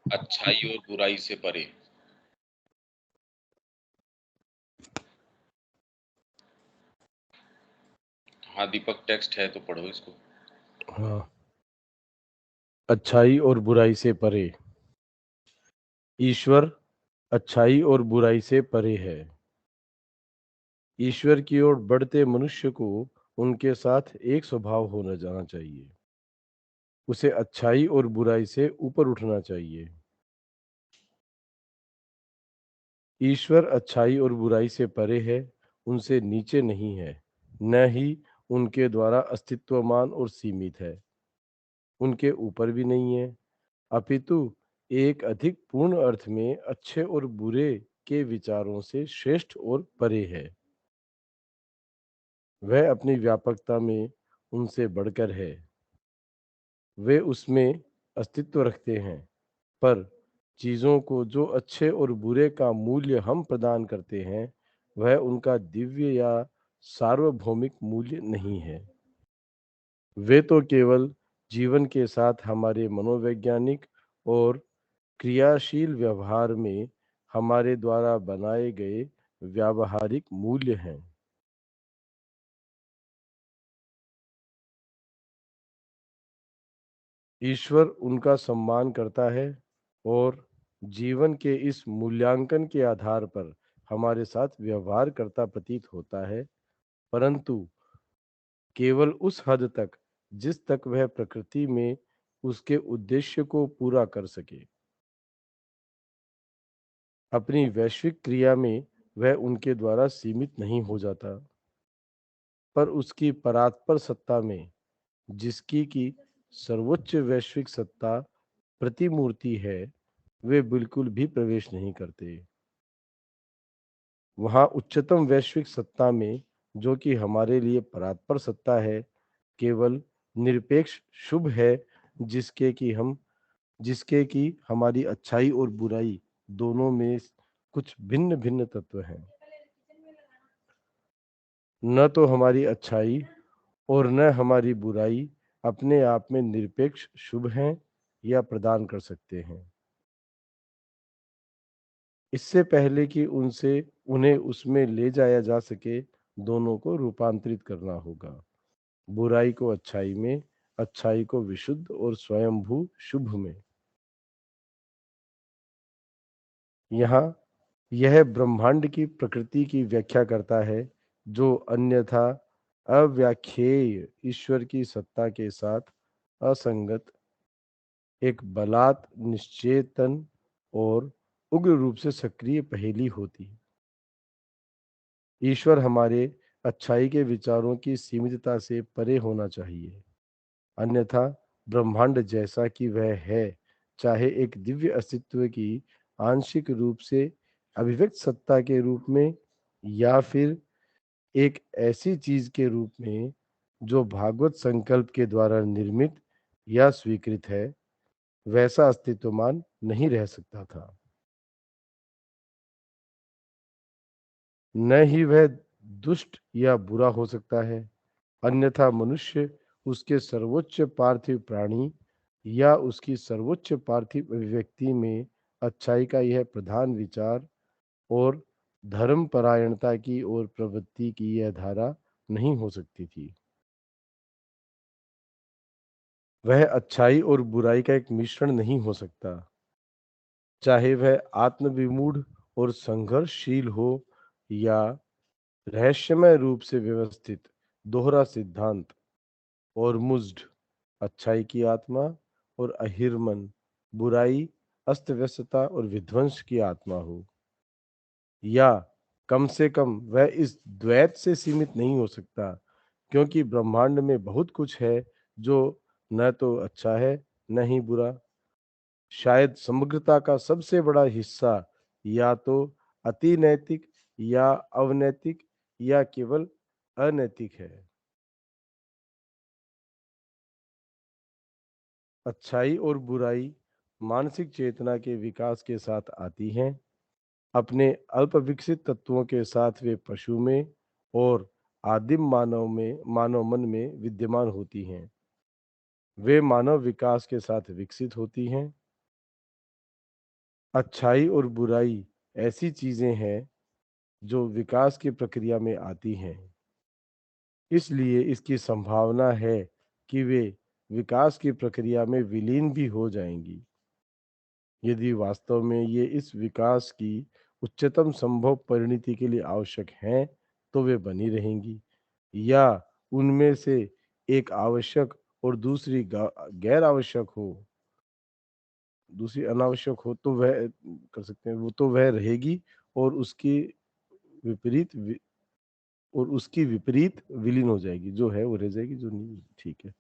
अच्छाई और बुराई से परे। हाँ दीपक, टेक्स्ट है तो पढ़ो इसको। हाँ, अच्छाई और बुराई से परे। ईश्वर अच्छाई और बुराई से परे है। ईश्वर की ओर बढ़ते मनुष्य को उनके साथ एक स्वभाव होना जाना चाहिए। उसे अच्छाई और बुराई से ऊपर उठना चाहिए। ईश्वर अच्छाई और बुराई से परे है, उनसे नीचे नहीं है, न ही उनके द्वारा अस्तित्वमान और सीमित है, उनके ऊपर भी नहीं है, अपितु एक अधिक पूर्ण अर्थ में अच्छे और बुरे के विचारों से श्रेष्ठ और परे है। वह अपनी व्यापकता में उनसे बढ़कर है। वे उसमें अस्तित्व रखते हैं, पर चीज़ों को जो अच्छे और बुरे का मूल्य हम प्रदान करते हैं, वह उनका दिव्य या सार्वभौमिक मूल्य नहीं है। वे तो केवल जीवन के साथ हमारे मनोवैज्ञानिक और क्रियाशील व्यवहार में हमारे द्वारा बनाए गए व्यावहारिक मूल्य हैं। ईश्वर उनका सम्मान करता है और जीवन के इस मूल्यांकन के आधार पर हमारे साथ व्यवहार करता प्रतीत होता है, परंतु केवल उस हद तक जिस तक वह प्रकृति में उसके उद्देश्य को पूरा कर सके। अपनी वैश्विक क्रिया में वह उनके द्वारा सीमित नहीं हो जाता, पर उसकी परात्पर सत्ता में, जिसकी की सर्वोच्च वैश्विक सत्ता प्रतिमूर्ति है, वे बिल्कुल भी प्रवेश नहीं करते। वहाँ उच्चतम वैश्विक सत्ता में, जो कि हमारे लिए परात्पर सत्ता है, केवल निरपेक्ष शुभ है, जिसके कि हमारी अच्छाई और बुराई दोनों में कुछ भिन्न भिन्न तत्व हैं। न तो हमारी अच्छाई और न हमारी बुराई अपने आप में निरपेक्ष शुभ हैं या प्रदान कर सकते हैं। इससे पहले कि उन्हें उसमें ले जाया जा सके, दोनों को रूपांतरित करना होगा। बुराई को अच्छाई में, अच्छाई को विशुद्ध और स्वयंभू शुभ में। यहाँ यह ब्रह्मांड की प्रकृति की व्याख्या करता है, जो अन्यथा अव्याख्येय ईश्वर की सत्ता के साथ असंगत, एक बलात् निश्चेतन और उग्र रूप से सक्रिय पहेली होती। ईश्वर हमारे अच्छाई के विचारों की सीमितता से परे होना चाहिए, अन्यथा ब्रह्मांड जैसा कि वह है, चाहे एक दिव्य अस्तित्व की आंशिक रूप से अभिव्यक्त सत्ता के रूप में या फिर एक ऐसी चीज के रूप में जो भागवत संकल्प के द्वारा निर्मित या स्वीकृत है, वैसा अस्तित्वमान नहीं रह सकता था। न ही वह दुष्ट या बुरा हो सकता है, अन्यथा मनुष्य, उसके सर्वोच्च पार्थिव प्राणी या उसकी सर्वोच्च पार्थिव अभिव्यक्ति में अच्छाई का यह प्रधान विचार और धर्मपरायणता की ओर प्रवृत्ति की यह धारा नहीं हो सकती थी। वह अच्छाई और बुराई का एक मिश्रण नहीं हो सकता, चाहे वह आत्मविमूढ़ और संघर्षशील हो या रहस्यमय रूप से व्यवस्थित दोहरा सिद्धांत और मुज्ड, अच्छाई की आत्मा और अहिर्मन, बुराई, अस्त व्यस्तता और विध्वंस की आत्मा हो, या कम से कम वह इस द्वैत से सीमित नहीं हो सकता, क्योंकि ब्रह्मांड में बहुत कुछ है जो न तो अच्छा है न ही बुरा। शायद समग्रता का सबसे बड़ा हिस्सा या तो अति नैतिक या अवनैतिक या केवल अनैतिक है। अच्छाई और बुराई मानसिक चेतना के विकास के साथ आती हैं। अपने अल्प विकसित तत्वों के साथ वे पशु में और आदिम मानव मन में विद्यमान होती हैं। वे मानव विकास के साथ विकसित होती हैं। अच्छाई और बुराई ऐसी चीजें हैं जो विकास की प्रक्रिया में आती हैं। इसलिए इसकी संभावना है कि वे विकास की प्रक्रिया में विलीन भी हो जाएंगी। यदि वास्तव में ये इस विकास की उच्चतम संभव परिणति के लिए आवश्यक हैं, तो वे बनी रहेंगी, या उनमें से एक आवश्यक और दूसरी गैर आवश्यक हो, दूसरी अनावश्यक हो, तो वह कर सकते हैं, वो तो वह रहेगी और विपरीत वि, उसकी विपरीत विलीन हो जाएगी, जो है वो रह जाएगी, जो नहीं ठीक है।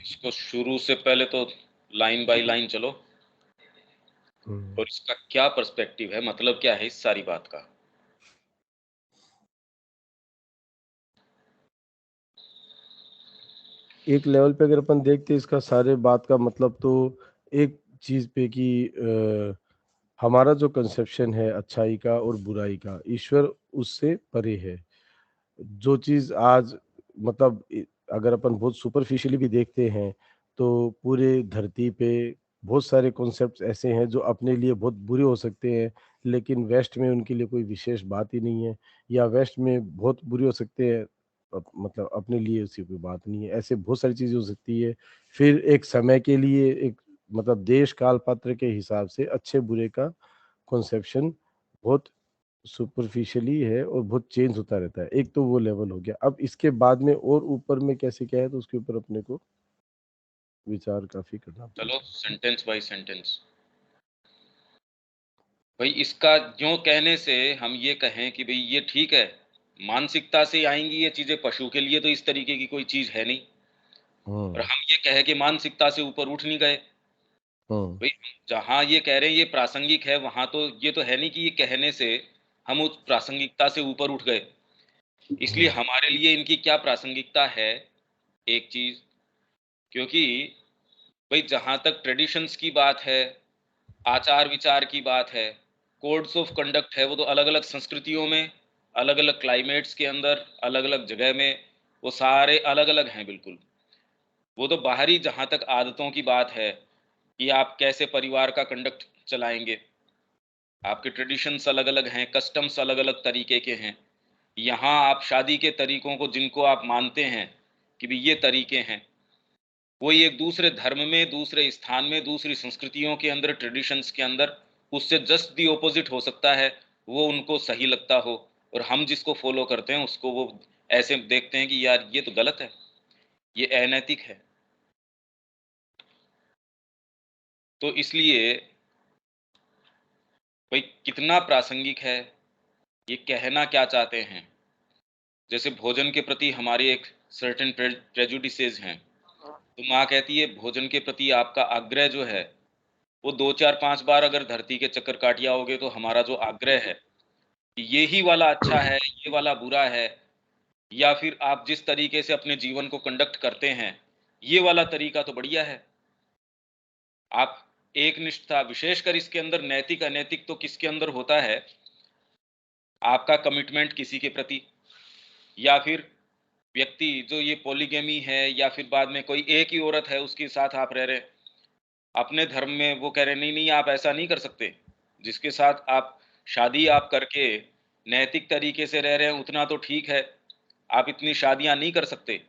इसको शुरू से पहले तो लाइन बाय लाइन चलो, हम्म। और इसका क्या पर्सपेक्टिव है, मतलब क्या है इस सारी बात का। एक लेवल पे अगर अपन देखते हैं इसका सारे बात का मतलब, तो एक चीज पे कि हमारा जो कंसेप्शन है अच्छाई का और बुराई का, ईश्वर उससे परे है। जो चीज़ आज मतलब अगर अपन बहुत सुपरफिशियली भी देखते हैं, तो पूरे धरती पे बहुत सारे कॉन्सेप्ट्स ऐसे हैं जो अपने लिए बहुत बुरे हो सकते हैं, लेकिन वेस्ट में उनके लिए कोई विशेष बात ही नहीं है, या वेस्ट में बहुत बुरे हो सकते हैं, मतलब अपने लिए उसकी कोई बात नहीं है। ऐसे बहुत सारी चीज़ें हो सकती है। फिर एक समय के लिए एक मतलब देश काल पात्र के हिसाब से अच्छे बुरे का कॉन्सेप्शन बहुत सुपरफिशियली है और बहुत चेंज होता रहता है। एक तो वो लेवल हो गया। अब इसके बाद में और ऊपर में कैसे क्या है, तो उसके ऊपर अपने को विचार काफ़ी करना चलो पड़ेगा। Sentence by sentence. भाई इसका यूं कहने से हम ये कहें कि भाई ये ठीक है, मानसिकता से आएंगी ये चीजें, पशु के लिए तो इस तरीके की कोई चीज है नहीं। और हुँ, हम ये कहे कि मानसिकता से ऊपर उठ नहीं गए। हुँ, भाई जहां ये कह रहे हैं ये प्रासंगिक है, वहां तो ये तो है नहीं कि ये कहने से हम उस प्रासंगिकता से ऊपर उठ गए। इसलिए हुँ, हमारे लिए इनकी क्या प्रासंगिकता है, एक चीज, क्योंकि भाई जहां तक ट्रेडिशंस की बात है, आचार विचार की बात है, कोड्स ऑफ कंडक्ट है, वो तो अलग अलग संस्कृतियों में, अलग अलग क्लाइमेट्स के अंदर, अलग अलग जगह में, वो सारे अलग अलग हैं बिल्कुल। वो तो बाहरी जहां तक आदतों की बात है कि आप कैसे परिवार का कंडक्ट चलाएंगे, आपके ट्रेडिशंस अलग अलग हैं, कस्टम्स अलग अलग तरीके के हैं। यहाँ आप शादी के तरीकों को जिनको आप मानते हैं कि भी ये तरीके हैं, कोई एक दूसरे धर्म में, दूसरे स्थान में, दूसरी संस्कृतियों के अंदर, ट्रेडिशंस के अंदर उससे जस्ट दी ऑपोजिट हो सकता है, वो उनको सही लगता हो, और हम जिसको फॉलो करते हैं उसको वो ऐसे देखते हैं कि यार ये तो गलत है, ये अनैतिक है। तो इसलिए भाई कितना प्रासंगिक है, ये कहना क्या चाहते हैं। जैसे भोजन के प्रति हमारे एक सर्टेन प्रेजुडिसेस हैं, तो माँ कहती है भोजन के प्रति आपका आग्रह जो है, वो 2 4 5 बार अगर धरती के चक्कर काट आओगे तो हमारा जो आग्रह है कि ये ही वाला अच्छा है, ये वाला बुरा है, या फिर आप जिस तरीके से अपने जीवन को कंडक्ट करते हैं, ये वाला तरीका तो बढ़िया है। आप एक निष्ठा, विशेषकर इसके अंदर नैतिक अनैतिक तो किसके अंदर होता है, आपका कमिटमेंट किसी के प्रति, या फिर व्यक्ति जो ये पॉलीगैमी है, या फिर बाद में कोई एक ही औरत है उसके साथ आप रह रहे हैं, अपने धर्म में वो कह रहे नहीं नहीं आप ऐसा नहीं कर सकते, जिसके साथ आप शादी आप करके नैतिक तरीके से रह रहे हैं उतना तो ठीक है, आप इतनी शादियां नहीं कर सकते।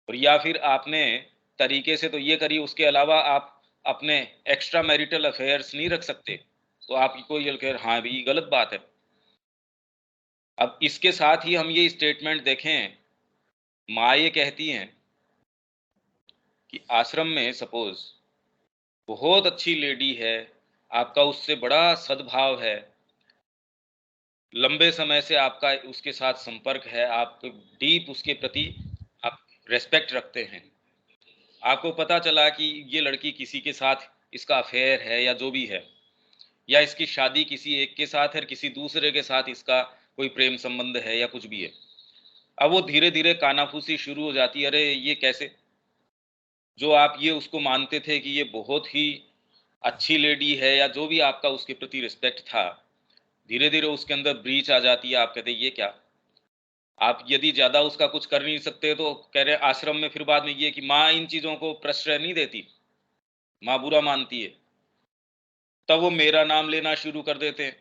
और या फिर आपने तरीके से तो ये करी, उसके अलावा आप अपने एक्स्ट्रा मैरिटल अफेयर्स नहीं रख सकते, तो आपको ये कह हाँ भी गलत बात है। अब इसके साथ ही हम ये स्टेटमेंट देखें, माँ ये कहती हैं कि आश्रम में सपोज बहुत अच्छी लेडी है, आपका उससे बड़ा सद्भाव है, लंबे समय से आपका उसके साथ संपर्क है, आप डीप उसके प्रति आप रेस्पेक्ट रखते हैं, आपको पता चला कि ये लड़की किसी के साथ इसका अफेयर है या जो भी है, या इसकी शादी किसी एक के साथ है और किसी दूसरे के साथ इसका कोई प्रेम संबंध है या कुछ भी है। अब वो धीरे धीरे कानाफूसी शुरू हो जाती है, अरे ये कैसे, जो आप ये उसको मानते थे कि ये बहुत ही अच्छी लेडी है या जो भी आपका उसके प्रति रिस्पेक्ट था, धीरे धीरे उसके अंदर ब्रीच आ जाती है, आप कहते हैं ये क्या। आप यदि ज़्यादा उसका कुछ कर नहीं सकते तो कह रहे आश्रम में फिर बाद में ये कि माँ इन चीज़ों को प्रश्रय नहीं देती, माँ बुरा मानती है, तब वो मेरा नाम लेना शुरू कर देते हैं।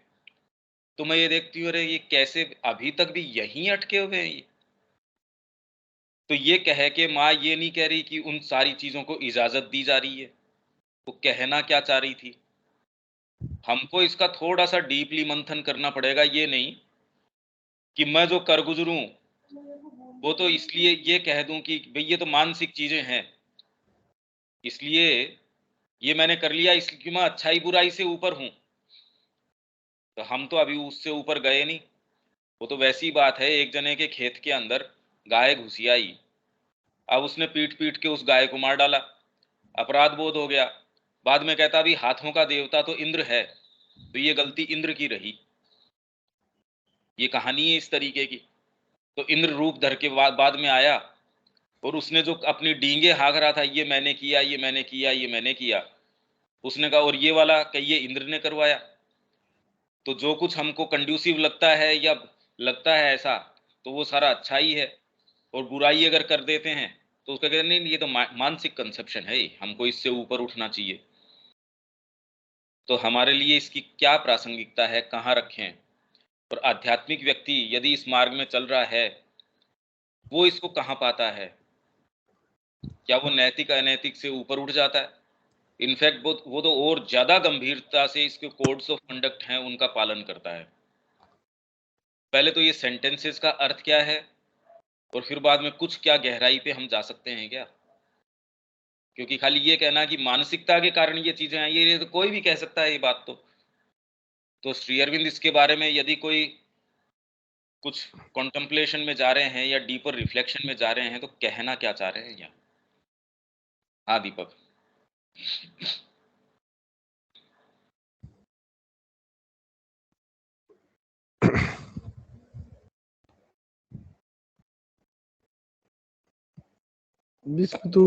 तो मैं ये देखती हूँ, अरे ये कैसे अभी तक भी यहीं अटके हुए हैं ये। तो ये कह के माँ ये नहीं कह रही कि उन सारी चीज़ों को इजाज़त दी जा रही है, वो कहना क्या चाह रही थी? हमको इसका थोड़ा-सा डीपली मंथन करना पड़ेगा, ये नहीं कि मैं जो कर गुज़रूँ, वो तो इसलिए ये कह दूँ कि भई ये तो मानसिक चीज़ें हैं, इसलिए ये मैंने कर लिया इसलिए मैं अच्छाई-बुराई से ऊपर हूँ। तो हम तो अभी उससे ऊपर गए नहीं। वो तो वैसी बात है, एक जने के खेत के अंदर गाय घुसी आई। अब उसने पीट-पीट के उस गाय को मार डाला। अपराध बोध हो गया। बाद में कहता अभी हाथों का देवता तो इंद्र है, तो ये गलती इंद्र की रही। ये कहानी है इस तरीके की। तो इंद्र रूप धर के बाद में आया और उसने जो अपनी डींगे हाँक रहा था, ये मैंने किया, ये मैंने किया, ये मैंने किया। उसने कहा और ये वाला कि ये इंद्र ने करवाया। तो जो कुछ हमको कंड्यूसिव लगता है या लगता है ऐसा, तो वो सारा अच्छा ही है। और बुराई अगर कर देते हैं, तो उसका कहते हैं नहीं ये तो मानसिक कंसेप्शन है, हमको इससे ऊपर उठना चाहिए। तो हमारे लिए इसकी क्या प्रासंगिकता है, कहाँ रखें? और आध्यात्मिक व्यक्ति यदि इस मार्ग में चल रहा है, वो इसको कहाँ पाता है? क्या वो नैतिक अनैतिक से ऊपर उठ जाता है? इनफैक्ट वो तो और ज़्यादा गंभीरता से इसके कोड्स ऑफ कंडक्ट हैं, उनका पालन करता है। पहले तो ये सेंटेंसेस का अर्थ क्या है? और फिर बाद में कुछ क्या गहराई पे हम जा सकते हैं क्या? क्योंकि खाली ये कहना कि मानसिकता के कारण ये चीज़ें आई हैं, ये तो कोई भी कह सकता है ये बात तो। तो श्री अरविंद इसके बारे में यदि कोई कुछ कॉन्टेम्पलेशन में जा रहे हैं या डीपर रिफ्लेक्शन में जा रहे हैं, तो कहना क्या चाह रहे हैं यहाँ? हाँ, दीपक। इसमें तो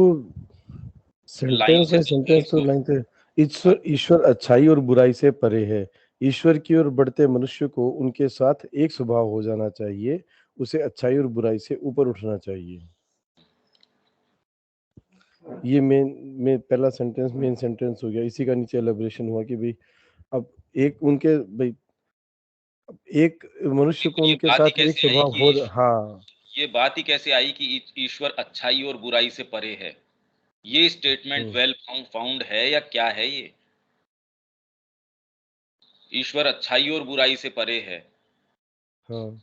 लाइन सेंटेंस से है, चलते हैं सेंटेंस तो इसको। लाइन थे। हाँ, ईश्वर ईश्वर अच्छाई और बुराई से परे है। ईश्वर की ओर बढ़ते मनुष्य को उनके साथ एक स्वभाव हो जाना चाहिए। उसे अच्छाई और बुराई से ऊपर उठना चाहिए। ये मेन पहला सेंटेंस मेन सेंटेंस हो गया। इसी का नीचे एलैबोरेशन हुआ कि भई अब एक उनके भई एक मनुष्य को लेकिन ये उनके बात ही साथ एक कैसे आई स्वभाव कि हो हाँ, ये बात ही कैसे आई कि ईश्वर अच्छाई और बुराई से परे है? ये स्टेटमेंट हुँ, वेल फाउंड है या क्या है ये? ईश्वर अच्छाई और बुराई से परे है। हाँ,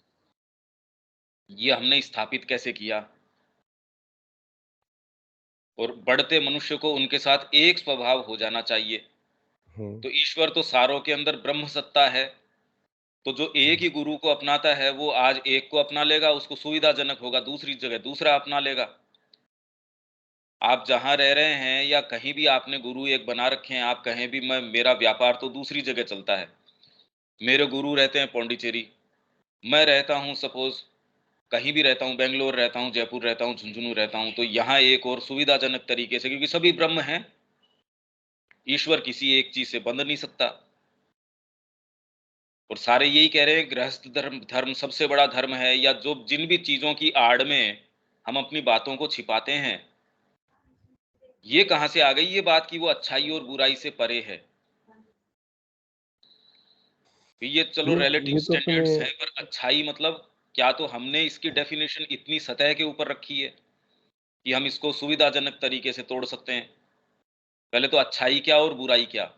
ये हमने स्थापित कैसे किया? और बढ़ते मनुष्य को उनके साथ एक स्वभाव हो जाना चाहिए। हुँ, तो ईश्वर तो सारों के अंदर ब्रह्म सत्ता है। तो जो एक हुँ, ही गुरु को अपनाता है, वो आज एक को अपना लेगा, उसको सुविधाजनक होगा, दूसरी जगह दूसरा अपना लेगा। आप जहाँ रह रहे हैं या कहीं भी आपने गुरु एक बना रखे हैं, आप कहें भी मैं मेरा व्यापार तो दूसरी जगह चलता है। मेरे गुरु रहते हैं पौंडीचेरी, मैं रहता हूँ सपोज़ कहीं भी रहता हूँ, बैंगलोर रहता हूँ, जयपुर रहता हूँ, झुंझुनू रहता हूँ, तो यहाँ एक और सुविधाजनक तरीके से क्योंकि सभी ब्रह्म हैं, ईश्वर किसी एक चीज़ से बंध नहीं सकता। और सारे यही कह रहे हैं गृहस्थ धर्म धर्म सबसे बड़ा धर्म है या जो जिन भी चीज़ों की आड़ में हम अपनी बातों को छिपाते हैं, ये कहाँ से आ गई ये बात कि वो अच्छाई और बुराई से परे है? ये चलो रिलेटिव ये तो अपने स्टैंडर्ड्स हैं, पर अच्छाई मतलब क्या तो हमने इसकी डेफिनेशन इतनी सतह के ऊपर रखी है कि हम इसको सुविधाजनक तरीके से तोड़ सकते हैं। पहले तो अच्छाई क्या और बुराई क्या?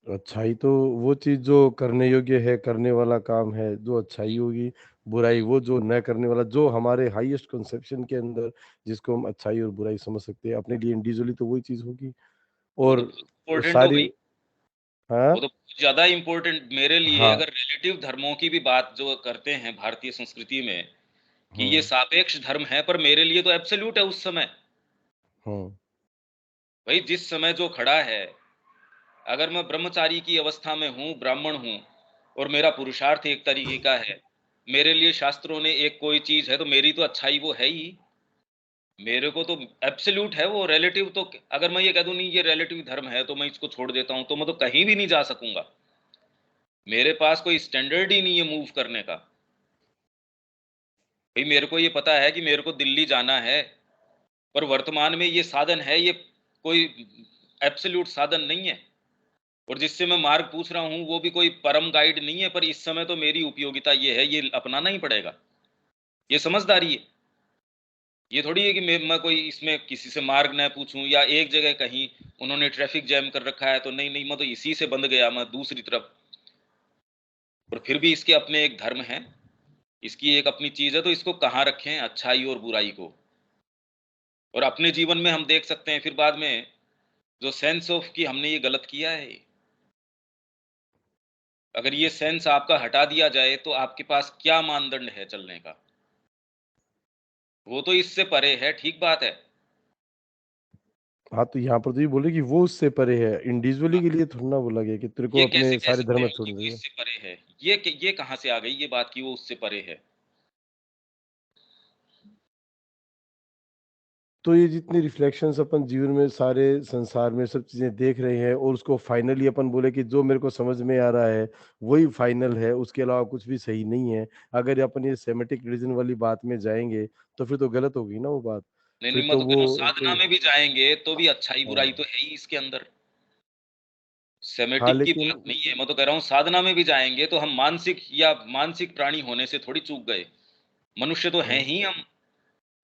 अच्छाई तो वो चीज़ जो करने योग्य है, करने वाला काम है, जो अच्छाई जी, होगी, बुराई जी। वो जो न करने वाला, जो हमारे हाईएस्ट कंसेप्शन के अंदर जिसको हम अच्छाई और बुराई समझ सकते हैं, अपने लिए इंडिविजुअली तो वही चीज़ होगी। वो तो और बहुत इम्पोर्टेंट हो सारी गई। हाँ? वो तो बहुत ज़्यादा इम्पोर्टेंट मेरे लिए हाँ, अगर रिलेटिव धर्मों की भी बात जो करते हैं भारतीय संस्कृति में, कि ये हुँ, सापेक्ष धर्म है, पर मेरे लिए तो एब्सोल्यूट है उस समय। हुँ, भई जिस समय जो खड़ा है, अगर मैं ब्रह्मचारी की अवस्था में हूँ, ब्राह्मण हूँ और मेरा पुरुषार्थ एक तरीके का है, मेरे लिए शास्त्रों ने एक कोई चीज़ है, तो मेरी तो अच्छाई वो है ही। मेरे को तो एब्सोल्यूट है वो रिलेटिव तो अगर मैं ये कह दूँ नहीं ये रिलेटिव धर्म है, तो मैं इसको छोड़ देता हूँ, तो मैं तो कहीं भी नहीं जा सकूँगा। मेरे पास कोई स्टैंडर्ड ही नहीं है मूव करने का। भई मेरे को ये पता है कि मेरे को दिल्ली जाना है, पर वर्तमान में ये साधन है, ये कोई एब्सोल्यूट साधन नहीं है। और जिससे मैं मार्ग पूछ रहा हूँ, वो भी कोई परम गाइड नहीं है, पर इस समय तो मेरी उपयोगिता ये है, ये अपनाना ही पड़ेगा। ये समझदारी है। ये थोड़ी है कि मैं कोई इसमें किसी से मार्ग ना पूछूँ, या एक जगह कहीं उन्होंने ट्रैफिक जैम कर रखा है, तो नहीं, मैं तो इसी से बंध गया, मैं दूसरी तरफ। और फिर भी इसके अपने एक धर्म हैं, इसकी एक अपनी चीज़ है, तो इसको कहाँ रखें, अच्छाई और बुराई को। और अपने जीवन में हम देख सकते हैं फिर बाद में, जो सेंस ऑफ कि हमने ये गलत किया है, अगर ये सेंस आपका हटा दिया जाए, तो आपके पास क्या मानदंड है चलने का? वो तो इससे परे है, ठीक बात है। हाँ, तो यहाँ पर तो ये बोले कि वो उससे परे है, इंडिविजुअली के लिए थोड़ी ना बोला गया कि तेरे ये को कैसे अपने कह सारे सकते धर्म हैं कि छोड़ने वो चाहिए। इससे परे है? ये कहाँ से आ गई ये बात कि वो उससे परे है? तो ये जितने रिफ्लेक्शंस अपन जीवन में सारे संसार में सब चीज़ें देख रहे हैं और उसको फाइनली अपन बोले कि जो मेरे को समझ में आ रहा है वही फाइनल है, उसके अलावा कुछ भी सही नहीं है। अगर अपन ये सेमेटिक रिलीजन वाली बात में जाएँगे तो फिर तो गलत होगी ना वो बात। नहीं, फिर नहीं, मैं तो तो कह रहा हूँ वो साधना कोई में भी जाएँगे तो भी अच्छाई-बुराई हाँ। तो है ही इसके अंदर। हाँ, सेमेटिक की लेकिन बात नहीं है, मैं तो कह रहा हूँ साधना में भी जाएँगे तो हम मानसिक प्राणी होने से थोड़ी चूक गए। मनुष्य तो हैं हाँ, ही हम,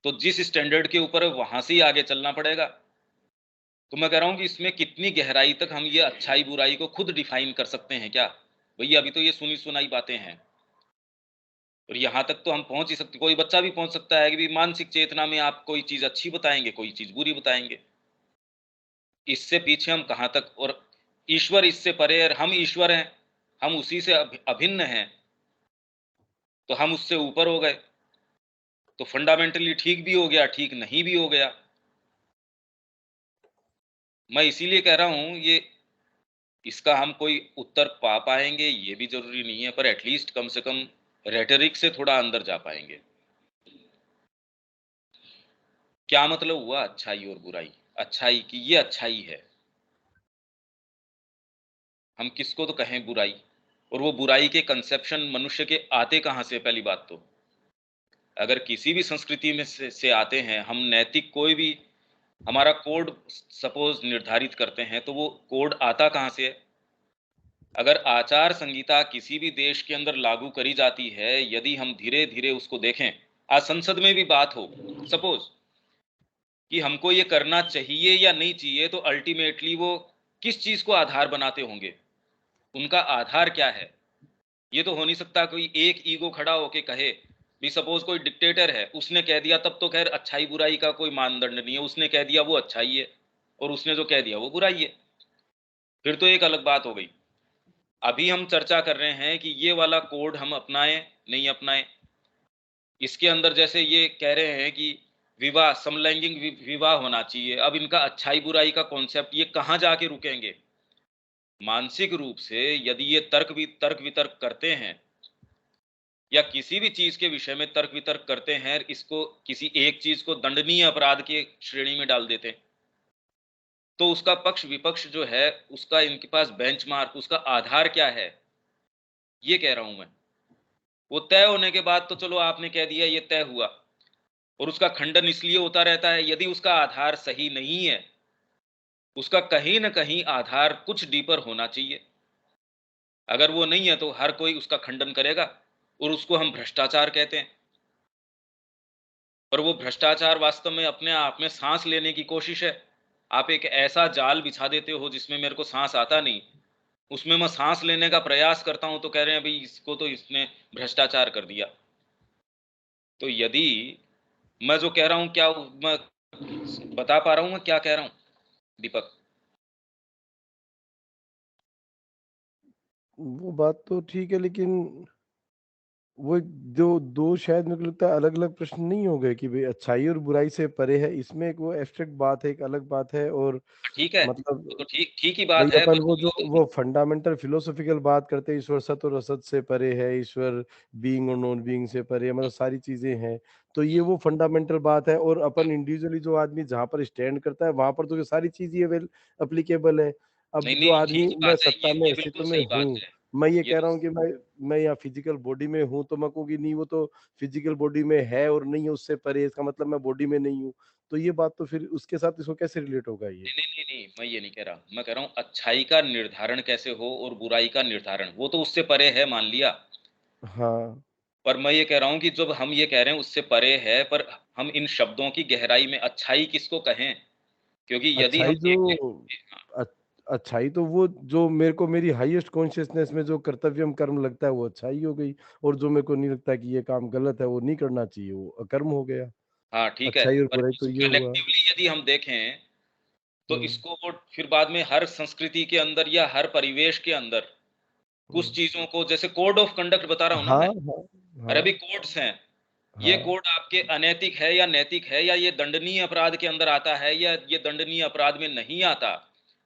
तो जिस स्टैंडर्ड के ऊपर है वहाँ से ही आगे चलना पड़ेगा। तो मैं कह रहा हूँ कि इसमें कितनी गहराई तक हम ये अच्छाई-बुराई को खुद डिफाइन कर सकते हैं क्या? भई अभी तो ये सुनी-सुनाई बातें हैं। और यहाँ तक तो हम पहुँच ही सकते, कोई बच्चा भी पहुँच सकता है कि भी मानसिक चेतना में आप कोई चीज़ अच्छी बताएँगे, कोई चीज़ बुरी बताएँगे। इससे पीछे हम कहाँ तक, और ईश्वर इससे परे है, और हम ईश्वर हैं, हम उसी से अभिन्न हैं, तो हम उससे ऊपर हो गए। तो फंडामेंटली ठीक भी हो गया, ठीक नहीं भी हो गया। मैं इसीलिए कह रहा हूँ, ये इसका हम कोई उत्तर पा पाएँगे ये भी ज़रूरी नहीं है, पर एट लीस्ट कम से कम रेटरिक से थोड़ा अंदर जा पाएँगे। क्या मतलब हुआ अच्छाई और बुराई? अच्छाई की ये अच्छाई है, हम किसको तो कहें बुराई, और वो बुराई के कंसेप्शन मनुष्य के आते कहाँ से, पहली बात तो। अगर किसी भी संस्कृति में से आते हैं, हम नैतिक कोई भी हमारा कोड सपोज़ निर्धारित करते हैं, तो वो कोड आता कहाँ से है? अगर आचार संहिता किसी भी देश के अंदर लागू करी जाती है, यदि हम धीरे-धीरे उसको देखें, आज संसद में भी बात हो, सपोज़ कि हमको ये करना चाहिए या नहीं चाहिए, तो अल्टीमेटली वो किस चीज़ को आधार बनाते होंगे? उनका आधार क्या है? ये तो हो नहीं सकता कोई एक ईगो खड़ा होके कहे, भी सपोज़ कोई डिक्टेटर है, उसने कह दिया, तब तो ख़ैर अच्छाई-बुराई का कोई मानदंड नहीं है, उसने कह दिया वो अच्छाई है, और उसने जो कह दिया वो बुराई है। फिर तो एक अलग बात हो गई। अभी हम चर्चा कर रहे हैं कि ये वाला कोड हम अपनाएँ, नहीं अपनाएँ। इसके अंदर जैसे ये कह रहे हैं कि विवाह, समलैंगिक विवाह होना चाहिए। अब इनका अच्छाई-बुराई का कॉन्सेप्ट ये कहाँ जाके रुकेंगे? मानसिक रूप से यदि ये तर्क-वितर्क करते हैं, या किसी भी चीज़ के विषय में तर्क-वितर्क करते हैं, इसको किसी एक चीज़ को दंडनीय अपराध की श्रेणी में डाल देते हैं, तो उसका पक्ष-विपक्ष जो है, उसका इनके पास बेंचमार्क, उसका आधार क्या है? ये कह रहा हूँ मैं। वो तय होने के बाद तो चलो आपने कह दिया ये तय हुआ, और उसका खंडन इसलिए होता रहता है यदि उसका आधार सही नहीं है, उसका कहीं न कहीं आधार कुछ डीपर होना चाहिए। अगर वो नहीं है तो हर कोई उसका खंडन करेगा, और उसको हम भ्रष्टाचार कहते हैं। पर वो भ्रष्टाचार वास्तव में अपने आप में साँस लेने की कोशिश है। आप एक ऐसा जाल बिछा देते हो जिसमें मेरे को साँस आता नहीं, उसमें मैं साँस लेने का प्रयास करता हूँ तो कह रहे हैं भई इसको तो इसने भ्रष्टाचार कर दिया। तो यदि मैं जो कह रहा हूँ, क्या मैं बता पा रहा हूँ मैं क्या कह रहा हूँ, दीपक? वो बात तो ठीक है, लेकिन वो एक जो 2 शायद मेरे को लगता है अलग-अलग प्रश्न नहीं हो गए कि भई अच्छाई और बुराई से परे है, इसमें एक वो एब्स्ट्रैक्ट बात है, एक अलग बात है और ठीक है, वो मतलब तो ठीक ठीक ही वही बात है, अपन पर वो जो वो तो वो फंडामेंटल फिलोसॉफिकल बात करते हैं, ईश्वर सत और असत से परे है, ईश्वर बीइंग और नॉन बीइंग से परे है, मतलब सारी चीज़ें हैं। तो ये वो फंडामेंटल बात है और अपन इंडिविजुअली जो आदमी जहाँ पर स्टैंड करता है, वहाँ पर तो ये सारी चीज़ ही वेल एप्लीकेबल है। अब नहीं, जो नहीं, ठीक आदमी ही मैं बात है, सत्ता में, ये अस्तित्व बिल्कुल में सही बात हूँ, है। मैं ये ये कह तो रहा हूँ कि मैं यहाँ फिजिकल बॉडी में हूँ, तो मैं कहूँ कि नहीं वो तो फिजिकल बॉडी में है और नहीं है उससे परे, इसका मतलब मैं बॉडी में नहीं हूँ। तो ये बात तो फिर उसके साथ इसको कैसे रिलेट होगा ये? नहीं, नहीं, नहीं, नहीं, मैं ये नहीं कह रहा। मैं कह रहा हूँ अच्छाई का निर्धारण कैसे हो और बुराई का निर्धारण, वो तो उससे परे है मान लिया। हाँ, पर मैं ये कह रहा हूँ कि जब हम ये कह रहे हैं उससे परे है, पर हम इन शब्दों की गहराई में अच्छाई किसको कहें? क्योंकि यदि हम अच्छाई जो देखें। हाँ, अ अच्छाई तो वो जो मेरे को मेरी हाईएस्ट कॉन्शियसनेस में जो कर्तव्यम कर्म लगता है वो अच्छाई हो गई, और जो मेरे को नहीं लगता कि ये काम गलत है, वो नहीं करना चाहिए, वो अकर्म हो गया। हाँ, ठीक है, अच्छाई और पर बुराई तो इस ये हुआ। कलेक्टिवली यदि हम देखें, तो हुँ। इसको वो फिर बाद में हर संस्कृति के अंदर या हर परिवेश के अंदर कुछ हुँ। चीज़ों को, जैसे कोड ऑफ कंडक्ट बता रहा हूँ ना हाँ, मैं। हाँ, अरे अभी हाँ, कोड्स हैं, ये हाँ, कोड आपके अनैतिक है या नैतिक है, या ये दंडनीय अपराध के अंदर आता है या ये दंडनीय अपराध में नहीं आता।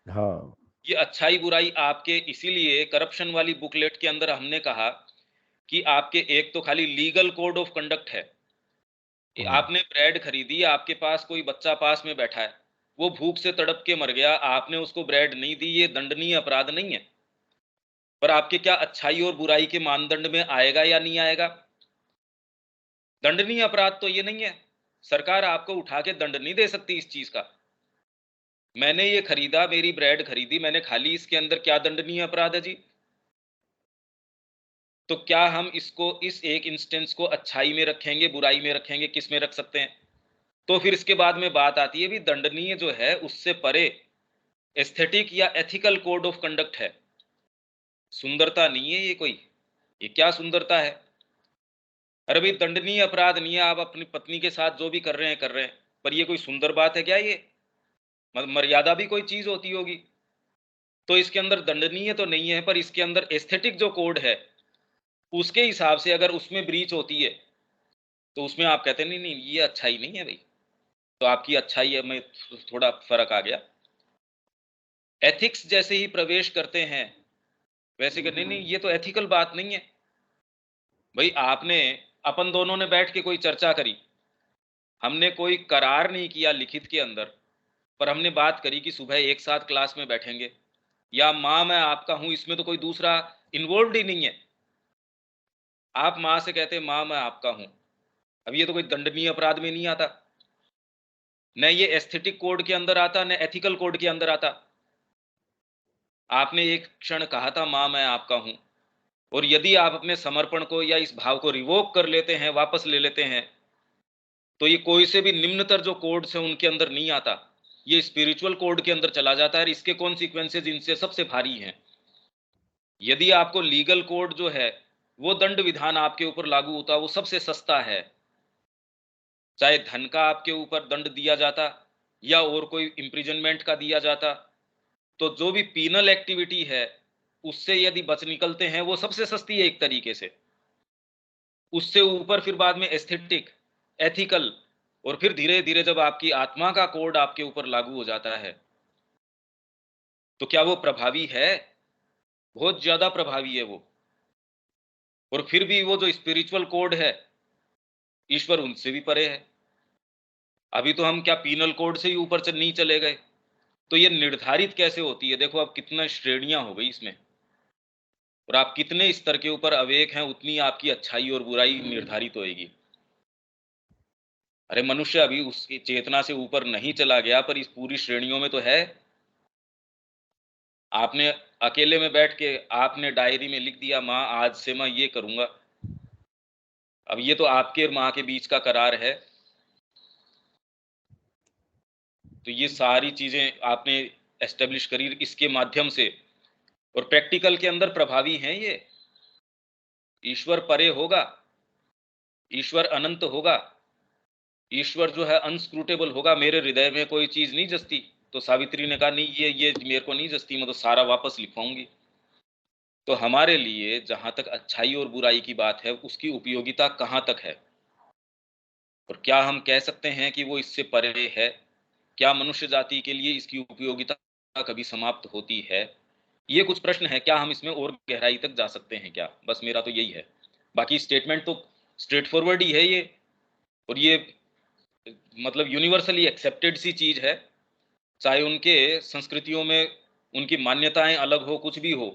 हाँ। ये अच्छाई बुराई आपके, इसीलिए करप्शन वाली बुकलेट के अंदर हमने कहा कि आपके एक तो खाली लीगल कोड ऑफ कंडक्ट है। हुँ। आपने ब्रेड खरीदी, आपके पास कोई बच्चा पास में बैठा है, वो भूख से तड़प के मर गया, आपने उसको ब्रेड नहीं दी, ये दंडनीय अपराध नहीं है। पर आपके क्या अच्छाई और बुराई के मानदंड में आएगा या नहीं आएगा? दंडनीय अपराध तो ये नहीं है। सरकार आपको उठा के दंड नहीं दे सकती इस चीज का। मैंने ये खरीदा, मेरी ब्रेड खरीदी, मैंने खा ली, इसके अंदर क्या दंडनीय अपराध है जी? तो क्या हम इसको, इस एक इंस्टेंस को अच्छाई में रखेंगे, बुराई में रखेंगे, किस में रख सकते हैं? तो फिर इसके बाद में बात आती है भी दंडनीय जो है उससे परे एस्थेटिक या एथिकल कोड ऑफ कंडक्ट है। सुंदरता नहीं है ये कोई। ये क्या सुंदरता है? अरे भाई दंडनीय अपराध नहीं है, आप अपनी पत्नी के साथ जो भी कर रहे हैं कर रहे हैं, पर ये कोई सुंदर बात है क्या ये? मर्यादा भी कोई चीज होती होगी। तो इसके अंदर दंडनीय तो नहीं है, पर इसके अंदर एस्थेटिक जो कोड है उसके हिसाब से अगर उसमें ब्रीच होती है, तो उसमें आप कहते हैं नहीं नहीं ये अच्छाई नहीं है भाई। तो आपकी अच्छाई है में थोड़ा फर्क आ गया। एथिक्स जैसे ही प्रवेश करते हैं, वैसे कि नहीं नहीं ये तो एथिकल बात नहीं है। भाई आपने, अपन दोनों ने बैठ के कोई चर्चा करी, हमने कोई करार नहीं किया लिखित के अंदर, पर हमने बात करी कि सुबह एक साथ क्लास में बैठेंगे, या माँ मैं आपका हूं, इसमें तो कोई दूसरा इन्वॉल्व ही नहीं है। आप माँ से कहते हैं माँ मैं आपका हूं, अब ये तो कोई दंडनीय अपराध में नहीं आता। न ये एस्थेटिक कोड के अंदर आता, न एथिकल कोड के अंदर आता। आपने एक क्षण कहा था माँ मैं आपका हूं, और यदि आप अपने समर्पण को या इस भाव को रिवोक कर लेते हैं, वापस ले लेते हैं, तो ये कोई से भी निम्नतर जो कोड्स हैं उनके अंदर नहीं आता, ये स्पिरिचुअल कोड के अंदर चला जाता है, और इसके कॉन्सिक्वेंसेज इनसे सबसे भारी हैं। यदि आपको लीगल कोड जो है वो दंड विधान आपके ऊपर लागू होता, वो सबसे सस्ता है। चाहे धन का आपके ऊपर दंड दिया जाता या और कोई इम्प्रिजनमेंट का दिया जाता, तो जो भी पीनल एक्टिविटी है उससे यदि बच निकलते हैं, वो सबसे सस्ती है एक तरीके से। उससे ऊपर फिर बाद में एस्थेटिक, एथिकल, और फिर धीरे धीरे जब आपकी आत्मा का कोड आपके ऊपर लागू हो जाता है, तो क्या वो प्रभावी है? बहुत ज्यादा प्रभावी है वो। और फिर भी वो जो स्पिरिचुअल कोड है, ईश्वर उनसे भी परे है। अभी तो हम क्या पीनल कोड से ही ऊपर नहीं चले गए। तो ये निर्धारित कैसे होती है? देखो अब कितना श्रेणियां हो गई इसमें, और आप कितने स्तर के ऊपर अवेक हैं, उतनी आपकी अच्छाई और बुराई निर्धारित होएगी। अरे मनुष्य अभी उसकी चेतना से ऊपर नहीं चला गया, पर इस पूरी श्रेणियों में तो है। आपने अकेले में बैठ के आपने डायरी में लिख दिया माँ आज से मैं ये करूंगा, अब ये तो आपके और माँ के बीच का करार है। तो ये सारी चीजें आपने एस्टेब्लिश करी इसके माध्यम से, और प्रैक्टिकल के अंदर प्रभावी हैं ये। ईश्वर परे होगा, ईश्वर अनंत होगा, ईश्वर जो है अनस्क्रूटेबल होगा। मेरे हृदय में कोई चीज नहीं जसती, तो सावित्री ने कहा नहीं ये मेरे को नहीं जसती, मैं तो सारा वापस लिखवाऊंगी। तो हमारे लिए जहां तक अच्छाई और बुराई की बात है, उसकी उपयोगिता कहां तक है, और क्या हम कह सकते हैं कि वो इससे परे है? क्या मनुष्य जाति के लिए इसकी उपयोगिता कभी समाप्त होती है? ये कुछ प्रश्न है, क्या हम इसमें और गहराई तक जा सकते हैं क्या? बस मेरा तो यही है। बाकी स्टेटमेंट तो स्ट्रेट फॉरवर्ड ही है ये, और ये मतलब यूनिवर्सली एक्सेप्टेड सी चीज है। चाहे उनके संस्कृतियों में उनकी मान्यताएं अलग हो, कुछ भी हो,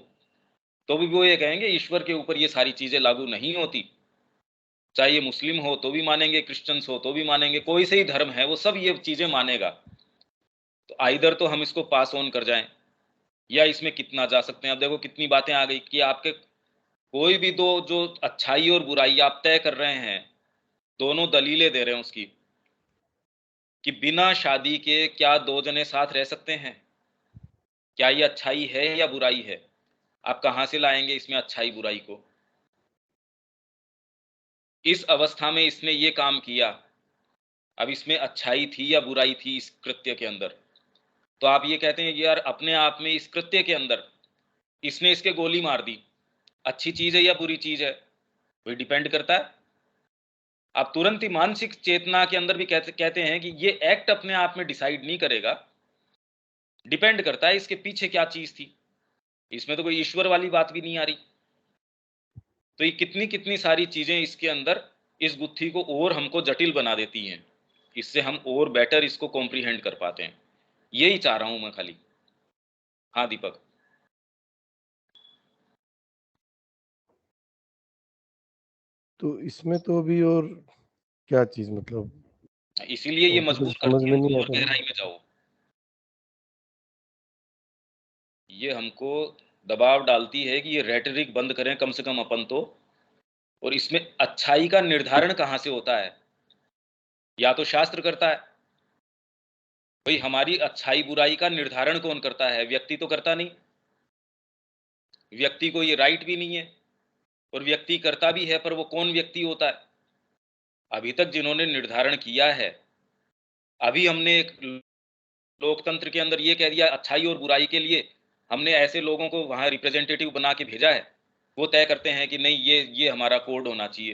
तो भी वो ये कहेंगे ईश्वर के ऊपर ये सारी चीजें लागू नहीं होती। चाहे ये मुस्लिम हो तो भी मानेंगे, क्रिश्चियंस हो तो भी मानेंगे, कोई से ही धर्म है वो सब ये चीजें मानेगा। तो आइदर तो हम इसको पास ऑन कर जाएं या इसमें कितना जा सकते हैं। अब देखो कितनी बातें आ गई कि आपके कोई भी दो जो अच्छाई और बुराई आप तय कर रहे हैं, दोनों दलीलें दे रहे हैं उसकी कि बिना शादी के क्या दो जने साथ रह सकते हैं, क्या ये अच्छाई है या बुराई है। आप कहां से लाएंगे इसमें अच्छाई बुराई को। इस अवस्था में इसने ये काम किया, अब इसमें अच्छाई थी या बुराई थी इस कृत्य के अंदर। तो आप ये कहते हैं कि यार अपने आप में इस कृत्य के अंदर इसने इसके गोली मार दी, अच्छी चीज है या बुरी चीज है, वही डिपेंड करता है। आप तुरंत ही मानसिक चेतना के अंदर भी कहते हैं कि ये एक्ट अपने आप में डिसाइड नहीं करेगा, डिपेंड करता है इसके पीछे क्या चीज थी। इसमें तो कोई ईश्वर वाली बात भी नहीं आ रही। तो ये कितनी कितनी सारी चीजें इसके अंदर इस गुत्थी को और हमको जटिल बना देती हैं, इससे हम और बेटर इसको कॉम्प्रीहेंड कर पाते हैं। यही चाह रहा हूं मैं खाली। हाँ दीपक। तो इसमें तो अभी और क्या चीज, मतलब इसीलिए ये हमको कुछ मजबूर समझ करती है में नहीं हमको आ और रहा है। गहराई में जाओ। ये हमको दबाव डालती है कि ये रेटरिक बंद करें कम से कम अपन तो। और इसमें अच्छाई का निर्धारण कहाँ से होता है, या तो शास्त्र करता है। भाई हमारी अच्छाई बुराई का निर्धारण कौन करता है, व्यक्ति तो करता नहीं। व्यक्ति को ये राइट भी नहीं है, और व्यक्ति करता भी है पर वो कौन व्यक्ति होता है। अभी तक जिन्होंने निर्धारण किया है, अभी हमने एक लोकतंत्र के अंदर ये कह दिया अच्छाई और बुराई के लिए हमने ऐसे लोगों को वहां रिप्रेजेंटेटिव बना के भेजा है, वो तय करते हैं कि नहीं ये हमारा कोड होना चाहिए।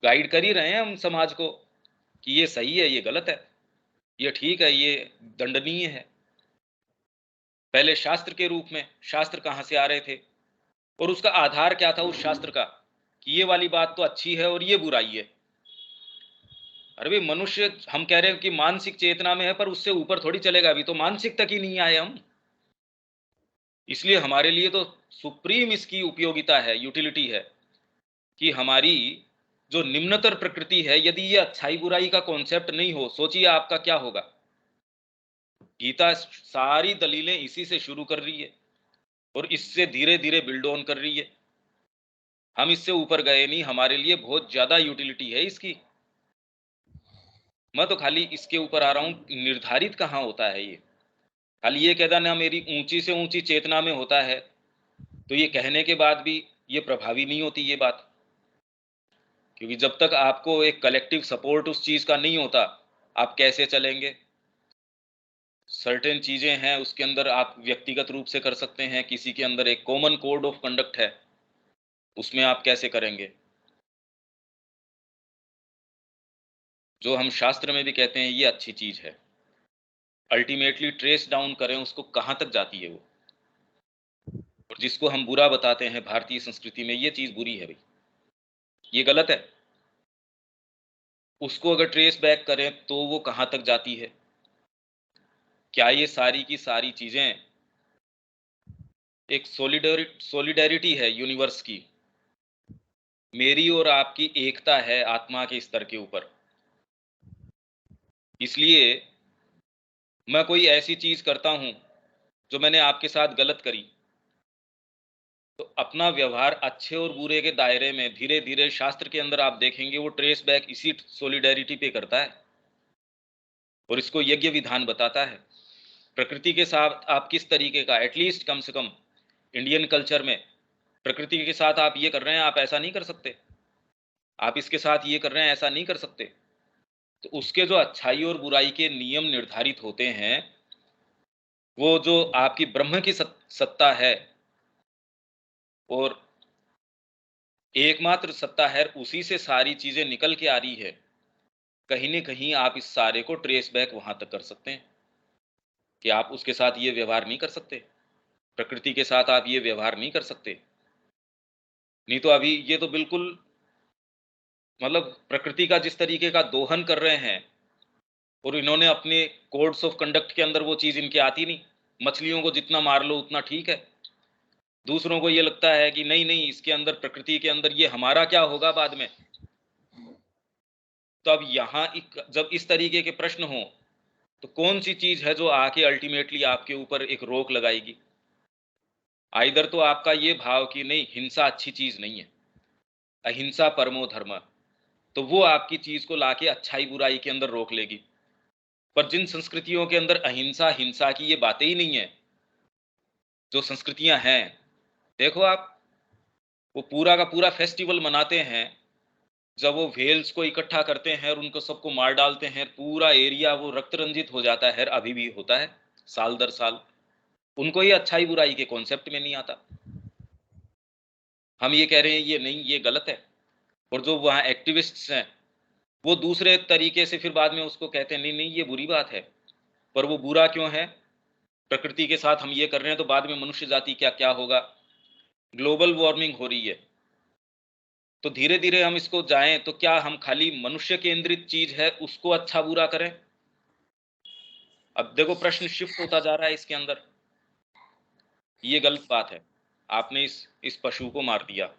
गाइड कर ही रहे हैं हम समाज को कि ये सही है ये गलत है, ये ठीक है ये दंडनीय है। पहले शास्त्र के रूप में शास्त्र कहाँ से आ रहे थे, और उसका आधार क्या था उस शास्त्र का कि ये वाली बात तो अच्छी है और ये बुराई है। अरे भाई मनुष्य हम कह रहे हैं कि मानसिक चेतना में है, पर उससे ऊपर थोड़ी चलेगा, अभी तो मानसिक तक ही नहीं आए हम। इसलिए हमारे लिए तो सुप्रीम इसकी उपयोगिता है, यूटिलिटी है कि हमारी जो निम्नतर प्रकृति है, यदि ये अच्छाई बुराई का कॉन्सेप्ट नहीं हो, सोचिए आपका क्या होगा। गीता सारी दलीलें इसी से शुरू कर रही है और इससे धीरे धीरे बिल्ड ऑन कर रही है। हम इससे ऊपर गए नहीं, हमारे लिए बहुत ज्यादा यूटिलिटी है इसकी। मैं तो खाली इसके ऊपर आ रहा हूं, निर्धारित कहाँ होता है ये। खाली ये कहता ना मेरी ऊंची से ऊंची चेतना में होता है, तो ये कहने के बाद भी ये प्रभावी नहीं होती ये बात। क्योंकि जब तक आपको एक कलेक्टिव सपोर्ट उस चीज का नहीं होता, आप कैसे चलेंगे। सर्टेन चीजें हैं उसके अंदर आप व्यक्तिगत रूप से कर सकते हैं, किसी के अंदर एक कॉमन कोड ऑफ कंडक्ट है, उसमें आप कैसे करेंगे। जो हम शास्त्र में भी कहते हैं ये अच्छी चीज है, अल्टीमेटली ट्रेस डाउन करें उसको कहाँ तक जाती है वो। और जिसको हम बुरा बताते हैं भारतीय संस्कृति में, ये चीज बुरी है भाई, ये गलत है, उसको अगर ट्रेस बैक करें तो वो कहाँ तक जाती है। क्या ये सारी की सारी चीजें एक सॉलिडेरिटी है यूनिवर्स की, मेरी और आपकी एकता है आत्मा के स्तर के ऊपर। इसलिए मैं कोई ऐसी चीज करता हूं जो मैंने आपके साथ गलत करी, तो अपना व्यवहार अच्छे और बुरे के दायरे में धीरे धीरे शास्त्र के अंदर आप देखेंगे वो ट्रेस बैक इसी सॉलिडेरिटी पे करता है, और इसको यज्ञ विधान बताता है। प्रकृति के साथ आप किस तरीके का, एटलीस्ट कम से कम इंडियन कल्चर में प्रकृति के साथ आप ये कर रहे हैं, आप ऐसा नहीं कर सकते, आप इसके साथ ये कर रहे हैं ऐसा नहीं कर सकते। तो उसके जो अच्छाई और बुराई के नियम निर्धारित होते हैं, वो जो आपकी ब्रह्म की सत्ता है और एकमात्र सत्ता है, उसी से सारी चीजें निकल के आ रही है। कहीं न कहीं आप इस सारे को ट्रेस बैक वहां तक कर सकते हैं कि आप उसके साथ ये व्यवहार नहीं कर सकते, प्रकृति के साथ आप ये व्यवहार नहीं कर सकते। नहीं तो अभी ये तो बिल्कुल मतलब प्रकृति का जिस तरीके का दोहन कर रहे हैं, और इन्होंने अपने कोड्स ऑफ कंडक्ट के अंदर वो चीज इनके आती नहीं। मछलियों को जितना मार लो उतना ठीक है, दूसरों को ये लगता है कि नहीं नहीं, इसके अंदर, प्रकृति के अंदर, ये हमारा क्या होगा बाद में। तो अब यहाँ जब इस तरीके के प्रश्न हो, तो कौन सी चीज है जो आके अल्टीमेटली आपके ऊपर एक रोक लगाएगी। आइदर तो आपका ये भाव कि नहीं, हिंसा अच्छी चीज नहीं है, अहिंसा परमो धर्म, तो वो आपकी चीज को लाके अच्छाई बुराई के अंदर रोक लेगी। पर जिन संस्कृतियों के अंदर अहिंसा, हिंसा की ये बातें ही नहीं है, जो संस्कृतियां हैं, देखो आप, वो पूरा का पूरा फेस्टिवल मनाते हैं, जब वो व्हेल्स को इकट्ठा करते हैं और उनको सबको मार डालते हैं, पूरा एरिया वो रक्त रंजित हो जाता है, अभी भी होता है साल दर साल। उनको ये अच्छाई बुराई के कॉन्सेप्ट में नहीं आता। हम ये कह रहे हैं ये नहीं, ये गलत है। और जो वहाँ एक्टिविस्ट्स हैं, वो दूसरे तरीके से फिर बाद में उसको कहते हैं नहीं नहीं, ये बुरी बात है। पर वो बुरा क्यों है? प्रकृति के साथ हम ये कर रहे हैं तो बाद में मनुष्य जाति क्या क्या होगा, ग्लोबल वार्मिंग हो रही है। तो धीरे धीरे हम इसको जाएं तो क्या हम खाली मनुष्य केंद्रित चीज है उसको अच्छा बुरा करें? अब देखो प्रश्न शिफ्ट होता जा रहा है इसके अंदर। ये गलत बात है, आपने इस पशु को मार दिया,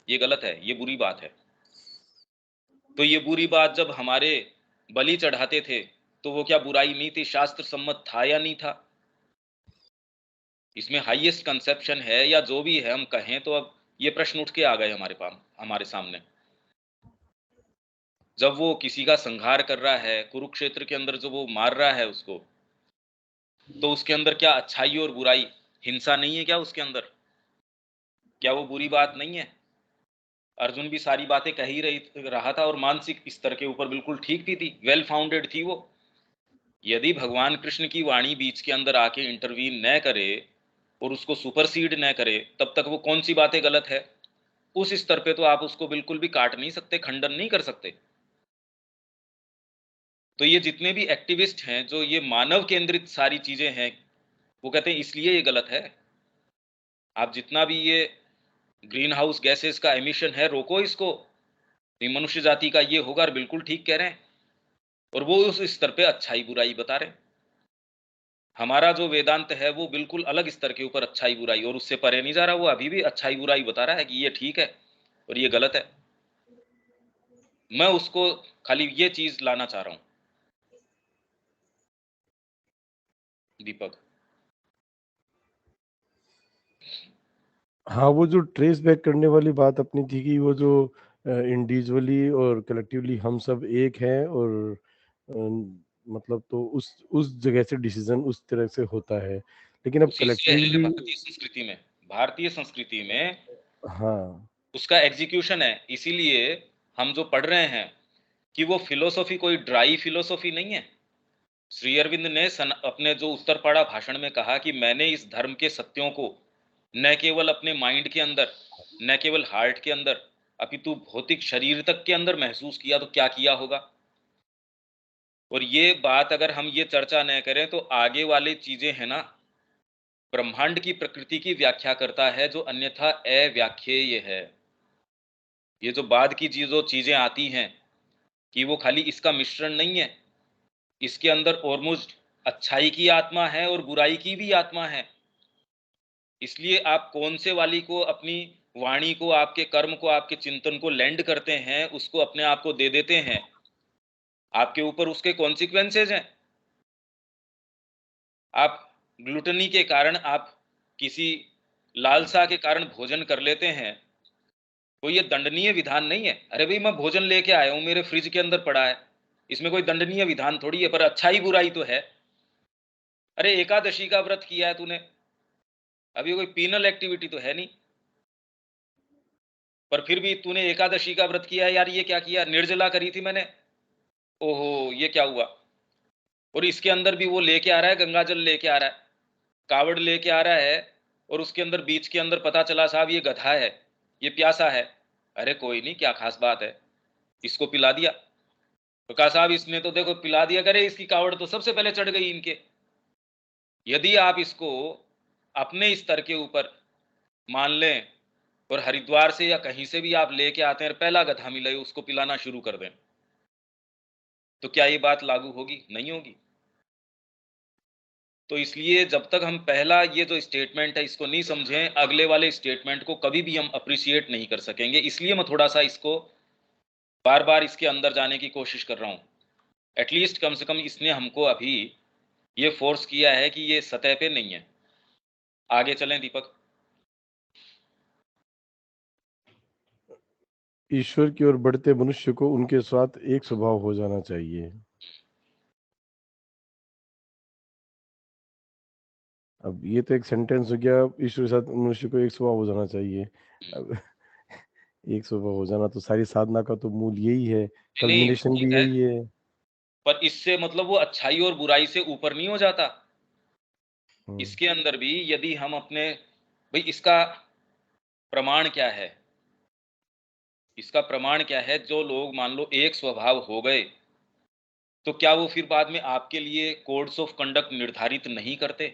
ये गलत है, ये बुरी बात है। तो ये बुरी बात जब हमारे बलि चढ़ाते थे, तो वो क्या बुराई नहीं थी? शास्त्र सम्मत था या नहीं था? इसमें हाईएस्ट कंसेप्शन है या जो भी है हम कहें, तो अब ये प्रश्न उठ के आ गए हमारे पास, हमारे सामने। जब वो किसी का संहार कर रहा है, कुरुक्षेत्र के अंदर जो वो मार रहा है उसको, तो उसके अंदर क्या अच्छाई और बुराई, हिंसा नहीं है क्या उसके अंदर? क्या वो बुरी बात नहीं है? अर्जुन भी सारी बातें कह ही रहा था और मानसिक स्तर के ऊपर बिल्कुल ठीक भी थी, वेल फाउंडेड थी वो। यदि भगवान कृष्ण की वाणी बीच के अंदर आके इंटरवीन न करे और उसको सुपरसीड न करे, तब तक वो कौन सी बातें गलत है? उस स्तर पे तो आप उसको बिल्कुल भी काट नहीं सकते, खंडन नहीं कर सकते। तो ये जितने भी एक्टिविस्ट हैं, जो ये मानव केंद्रित सारी चीजें हैं, वो कहते हैं इसलिए ये गलत है। आप जितना भी ये ग्रीन हाउस गैसेस का एमिशन है, रोको इसको, ये मनुष्य जाति का ये होगा। और बिल्कुल ठीक कह रहे हैं, और वो उस स्तर पे अच्छाई बुराई बता रहे हैं। हमारा जो वेदांत है वो बिल्कुल अलग स्तर के ऊपर अच्छाई बुराई, और उससे परे नहीं जा रहा। वो अभी भी अच्छाई बुराई बता रहा है कि ये ठीक है और ये गलत है। मैं उसको खाली ये चीज लाना चाह रहा हूं, दीपक। हाँ, वो जो ट्रेस बैक करने वाली बात अपनी थी कि वो जो इंडिविजुअली और कलेक्टिवली हम सब एक हैं, और अ, मतलब तो उस जगह से डिसीजन उस तरह से होता है। लेकिन अब उसी से है कलेक्टिवली भारतीय संस्कृति में, भारतीय संस्कृति में हाँ, उसका एग्जीक्यूशन है। इसीलिए हम जो पढ़ रहे हैं कि वो फिलोसॉफी कोई ड्राई फिलोसॉफी नहीं है। श्री अरविंद ने अपने जो उत्तर पड़ा भाषण में कहा कि मैंने इस धर्म के सत्यों को न केवल अपने माइंड के अंदर, न केवल हार्ट के अंदर, अपितु भौतिक शरीर तक के अंदर महसूस किया, तो क्या किया होगा। और ये बात अगर हम ये चर्चा न करें तो आगे वाली चीजें हैं ना, ब्रह्मांड की प्रकृति की व्याख्या करता है जो अन्यथा अव्याख्येय है। ये जो बाद की जो चीजें आती हैं कि वो खाली इसका मिश्रण नहीं है, इसके अंदर ऑलमोस्ट अच्छाई की आत्मा है और बुराई की भी आत्मा है। इसलिए आप कौन से वाली को अपनी वाणी को, आपके कर्म को, आपके चिंतन को लैंड करते हैं, उसको अपने आप को दे देते हैं, आपके ऊपर उसके कॉन्सिक्वेंसेज हैं। आप ग्लूटनी के कारण, आप किसी लालसा के कारण भोजन कर लेते हैं, तो ये दंडनीय विधान नहीं है। अरे भाई, मैं भोजन लेके आया हूं, मेरे फ्रिज के अंदर पड़ा है, इसमें कोई दंडनीय विधान थोड़ी है, पर अच्छाई बुराई तो है। अरे एकादशी का व्रत किया है तूने, अभी कोई पीनल एक्टिविटी तो है नहीं, पर फिर भी तूने एकादशी का व्रत किया है। यार ये क्या किया, निर्जला करी थी मैंने, ओहो ये क्या हुआ। और इसके अंदर भी वो लेके आ रहा है, गंगा जल लेके आ रहा है, कावड़ लेके आ रहा है, और उसके अंदर बीच के अंदर पता चला साहब ये गधा है, ये प्यासा है। अरे कोई नहीं, क्या खास बात है, इसको पिला दिया। तो कहा साहब इसने तो देखो पिला दिया, करे इसकी कावड़ तो सबसे पहले चढ़ गई इनके। यदि आप इसको अपने स्तर के ऊपर मान लें और हरिद्वार से या कहीं से भी आप लेके आते हैं, पहला गधा मिले उसको पिलाना शुरू कर दें, तो क्या ये बात लागू होगी? नहीं होगी। तो इसलिए जब तक हम पहला ये जो स्टेटमेंट है इसको नहीं समझें, अगले वाले स्टेटमेंट को कभी भी हम अप्रिशिएट नहीं कर सकेंगे। इसलिए मैं थोड़ा-सा इसको बार-बार इसके अंदर जाने की कोशिश कर रहा हूँ। एटलीस्ट कम से कम इसने हमको अभी ये फ़ोर्स किया है कि ये सतह पे नहीं है। आगे चलें दीपक? ईश्वर की ओर बढ़ते मनुष्य को उनके साथ एक स्वभाव हो जाना चाहिए। अब ये तो एक सेंटेंस हो गया, ईश्वर के साथ मनुष्य को एक स्वभाव हो जाना चाहिए। अब एक स्वभाव हो जाना तो सारी साधना का तो मूल यही है, नहीं, कल्मिनेशन ठीक भी है, यही है। पर इससे मतलब वो अच्छाई और बुराई से ऊपर नहीं हो जाता। हुँ, इसके अंदर भी यदि हम अपने भई इसका प्रमाण क्या है? इसका प्रमाण क्या है? जो लोग मान लो एक स्वभाव हो गए, तो क्या वो फिर बाद में आपके लिए कोड्स ऑफ कंडक्ट निर्धारित नहीं करते?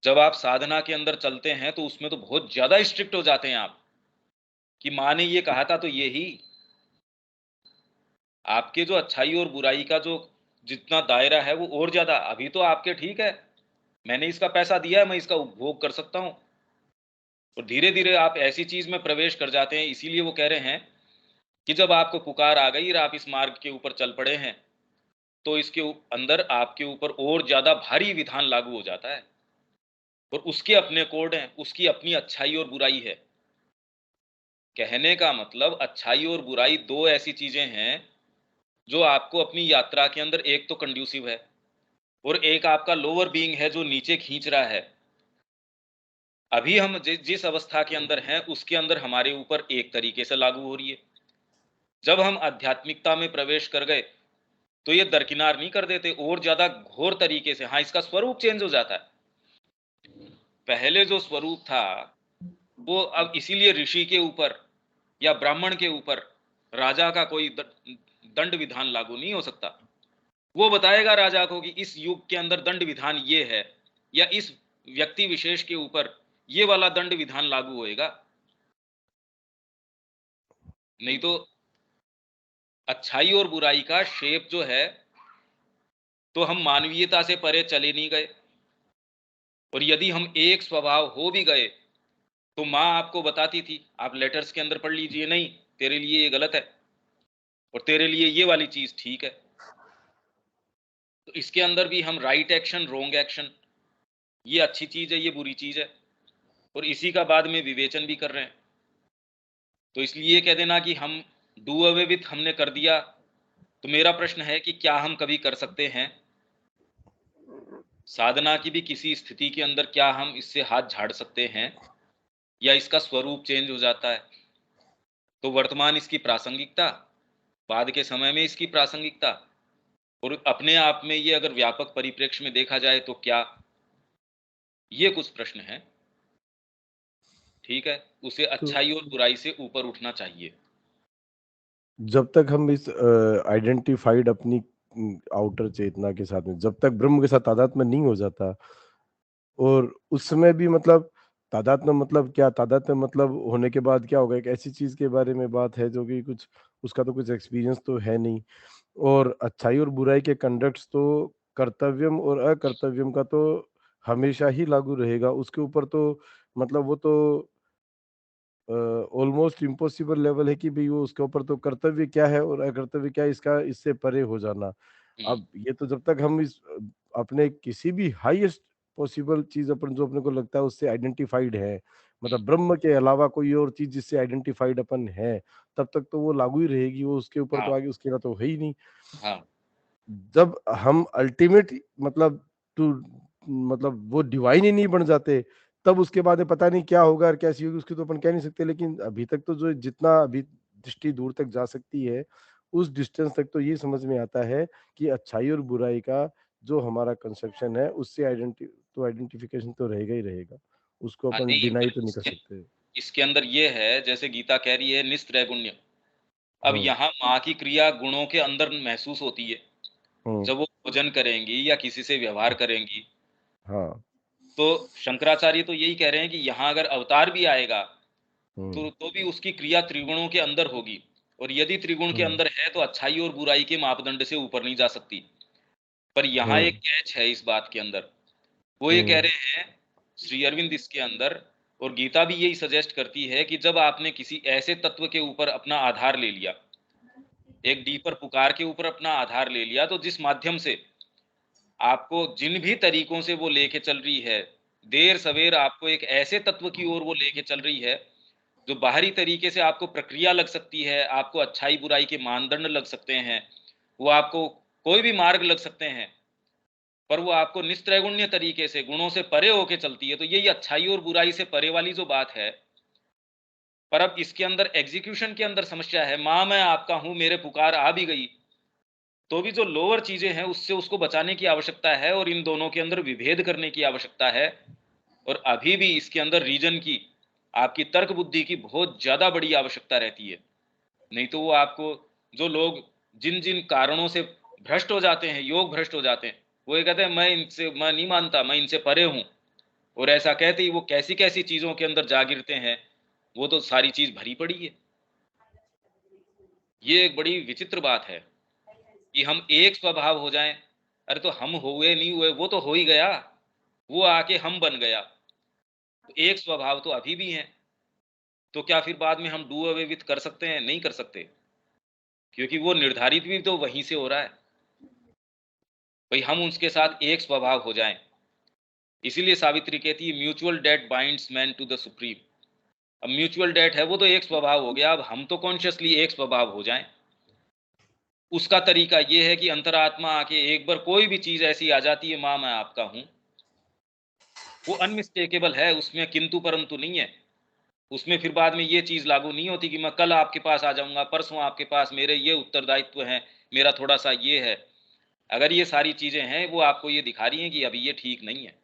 जब आप साधना के अंदर चलते हैं, तो उसमें तो बहुत ज़्यादा स्ट्रिक्ट हो जाते हैं आप, कि माँ ने ये कहा था तो ये ही। आपके जो अच्छाई और बुराई का जो जितना दायरा है वो और ज़्यादा, अभी तो आपके ठीक है, मैंने इसका पैसा दिया है, मैं इसका उपभोग कर सकता हूँ। और धीरे-धीरे आप ऐसी चीज़ में प्रवेश कर जाते हैं, इसीलिए वो कह रहे हैं कि जब आपको पुकार आ गई और आप इस मार्ग के ऊपर चल पड़े हैं, तो इसके अंदर आपके ऊपर और ज़्यादा भारी विधान लागू हो जाता है। और उसके अपने कोड हैं, उसकी अपनी अच्छाई और बुराई है। कहने का मतलब अच्छाई और बुराई 2 ऐसी चीज़ें हैं, जो आपको अपनी यात्रा के अंदर एक तो कंड्यूसिव है और एक आपका लोअर बीइंग है जो नीचे खींच रहा है। अभी हम जिस अवस्था के अंदर हैं, उसके अंदर हमारे ऊपर एक तरीके से लागू हो रही है। जब हम आध्यात्मिकता में प्रवेश कर गए, तो ये दरकिनार नहीं कर देते और ज़्यादा घोर तरीके से, हाँ, इसका स्वरूप चेंज हो जाता है। पहले जो स्वरूप था, वो अब इसीलिए ऋषि के ऊपर या ब्राह्मण के ऊपर राजा का कोई दंड विधान लागू नहीं हो सकता। वो बताएगा राजा को कि इस युग के अंदर दंड विधान ये है, या इस व्यक्ति विशेष के ऊपर ये वाला दंड विधान लागू होएगा। नहीं तो अच्छाई और बुराई का शेप जो है, तो हम मानवीयता से परे चले नहीं गए। और यदि हम एक स्वभाव हो भी गए, तो माँ आपको बताती थी, आप लेटर्स के अंदर पढ़ लीजिए, नहीं, तेरे लिए ये गलत है और तेरे लिए ये वाली चीज़ ठीक है। तो इसके अंदर भी हम राइट एक्शन, रॉन्ग एक्शन, ये अच्छी चीज़ है, ये बुरी चीज़ है, और इसी का बाद में विवेचन भी कर रहे हैं। तो इसलिए ये कह देना कि हम डू अवे विथ हमने कर दिया, तो मेरा प्रश्न है कि क्या हम कभी कर सकते हैं? साधना की भी किसी स्थिति के अंदर क्या हम इससे हाथ झाड़ सकते हैं, या इसका स्वरूप चेंज हो जाता है? तो वर्तमान इसकी प्रासंगिकता, बाद के समय में इसकी प्रासंगिकता, और अपने आप में ये अगर व्यापक परिप्रेक्ष्य में देखा जाए तो क्या? ये कुछ प्रश्न हैं, ठीक है? उसे तो अच्छाई और बुराई से ऊपर उठना चाहिए। जब तक हम इस आइडेंटिफाइड अपनी आउटर चेतना के साथ में, जब तक ब्रह्म के साथ तादात्म्य नहीं हो जाता, और उस समय भी मतलब तादात्म्य मतलब क्या? तादात्म्य मतलब होने के बाद क्या होगा? एक ऐसी चीज़ के बारे में बात है जो कि कुछ उसका तो कुछ एक्सपीरियंस तो है नहीं, और अच्छाई और बुराई के कंडक्ट्स तो कर्तव्यम और अकर्तव्यम का तो हमेशा ही लागू रहेगा। उसके ऊपर तो मतलब वो तो ऑलमोस्ट इम्पॉसिबल लेवल है कि भई वो उसके ऊपर तो कर्तव्य क्या है और अकर्तव्य क्या है, इसका इससे परे हो जाना। हुँ, अब ये तो जब तक हम इस अपने किसी भी हाईएस्ट पॉसिबल चीज़ अपन जो अपने को लगता है उससे आइडेंटिफाइड है, हुँ, मतलब ब्रह्म के अलावा कोई और चीज़ जिससे आइडेंटिफाइड अपन है, तब तक तो वो लागू ही रहेगी, वो उसके ऊपर तो हाँ, आगे उसके अलावा तो है ही नहीं। हाँ, जब हम अल्टीमेट मतलब टू मतलब वो डिवाइन ही नहीं बन जाते, तब उसके बाद में पता नहीं क्या होगा और कैसी होगी उसकी तो अपन कह नहीं सकते। लेकिन अभी तक तो जो जितना अभी दृष्टि दूर तक जा सकती है, उस डिस्टेंस तक तो ये समझ में आता है कि अच्छाई और बुराई का जो हमारा कंसेप्शन है, उससे आइडेंटिफिकेशन तो रहेगा ही रहेगा। उसको हाँ, अपन नहीं, डिनाई पर तो नहीं कर इसके सकते। इसके अंदर ये है, जैसे गीता कह रही है निस्त्रैगुण्य। अब हुँ, यहाँ माँ की क्रिया गुणों के अंदर महसूस होती है। हुँ, जब वो भोजन करेंगी या किसी से व्यवहार करेंगी, हाँ, तो शंकराचार्य तो यही कह रहे हैं कि यहाँ अगर अवतार भी आएगा, हुँ, तो भी उसकी क्रिया त्रिगुणों के अंदर होगी, और यदि त्रिगुण के हुँ, अंदर है तो अच्छाई और बुराई के मापदंड से ऊपर नहीं जा सकती। पर यहाँ एक कैच है इस बात के अंदर। वो ये कह रहे हैं, श्री अरविंद इसके अंदर, और गीता भी यही सजेस्ट करती है कि जब आपने किसी ऐसे तत्व के ऊपर अपना आधार ले लिया, एक डीपर पुकार के ऊपर अपना आधार ले लिया, तो जिस माध्यम से आपको जिन भी तरीकों से वो लेके चल रही है, देर सवेर आपको एक ऐसे तत्व की ओर वो लेके चल रही है, जो बाहरी तरीके से आपको प्रक्रिया लग सकती है, आपको अच्छाई-बुराई के मानदंड लग सकते हैं, वो आपको कोई भी मार्ग लग सकते हैं, पर वो आपको निस्त्रैगुण्य तरीके से, गुणों से परे होके चलती है। तो यही अच्छाई और बुराई से परे वाली जो बात है, पर अब इसके अंदर एग्ज़ीक्यूशन के अंदर समस्या है। माँ मैं आपका हूँ, मेरे पुकार आ भी गई, तो भी जो लोअर चीज़ें हैं, उससे उसको बचाने की आवश्यकता है और इन दोनों के अंदर विभेद करने की आवश्यकता है। और अभी भी इसके अंदर रीज़न की, आपकी तर्क बुद्धि की बहुत ज़्यादा बड़ी आवश्यकता रहती है। नहीं तो वो आपको, जो लोग जिन-जिन कारणों से भ्रष्ट हो जाते हैं, योग भ्रष्ट हो जाते हैं, वो ये कहते हैं मैं नहीं मानता, मैं इनसे परे हूँ। और ऐसा कहते ही वो कैसी-कैसी चीज़ों के अंदर जा गिरते हैं, वो तो सारी चीज़ भरी पड़ी है। ये एक बड़ी विचित्र बात है कि हम एक स्वभाव हो जाएँ, अरे तो हम हुए नहीं हुए, वो तो हो ही गया, वो आके हम बन गया। तो एक स्वभाव तो अभी भी हैं, तो क्या फिर बाद में हम डू अवे विथ कर सकते हैं? नहीं कर सकते, क्योंकि वो निर्धारित भी तो वहीं से हो रहा है। भई हम उसके साथ एक स्वभाव हो जाएँ। इसीलिए सावित्री कहती है mutual debt binds man to the supreme. अब म्यूचुअल डेट है, वो तो एक स्वभाव हो गया, अब हम तो कॉन्शियसली एक स्वभाव हो जाएँ। उसका तरीका ये है कि अंतरात्मा आके एक बार कोई भी चीज़ ऐसी आ जाती है, माँ मैं आपका हूँ, वो अनमिस्टेकेबल है, उसमें किंतु परंतु नहीं है। उसमें फिर बाद में ये चीज़ लागू नहीं होती कि मैं कल आपके पास आ जाऊँगा, परसों आपके पास, मेरे ये उत्तरदायित्व हैं, मेरा थोड़ा-सा ये है। अगर ये सारी चीज़ें हैं, वो आपको ये दिखा रही हैं कि अभी ये ठीक नहीं है।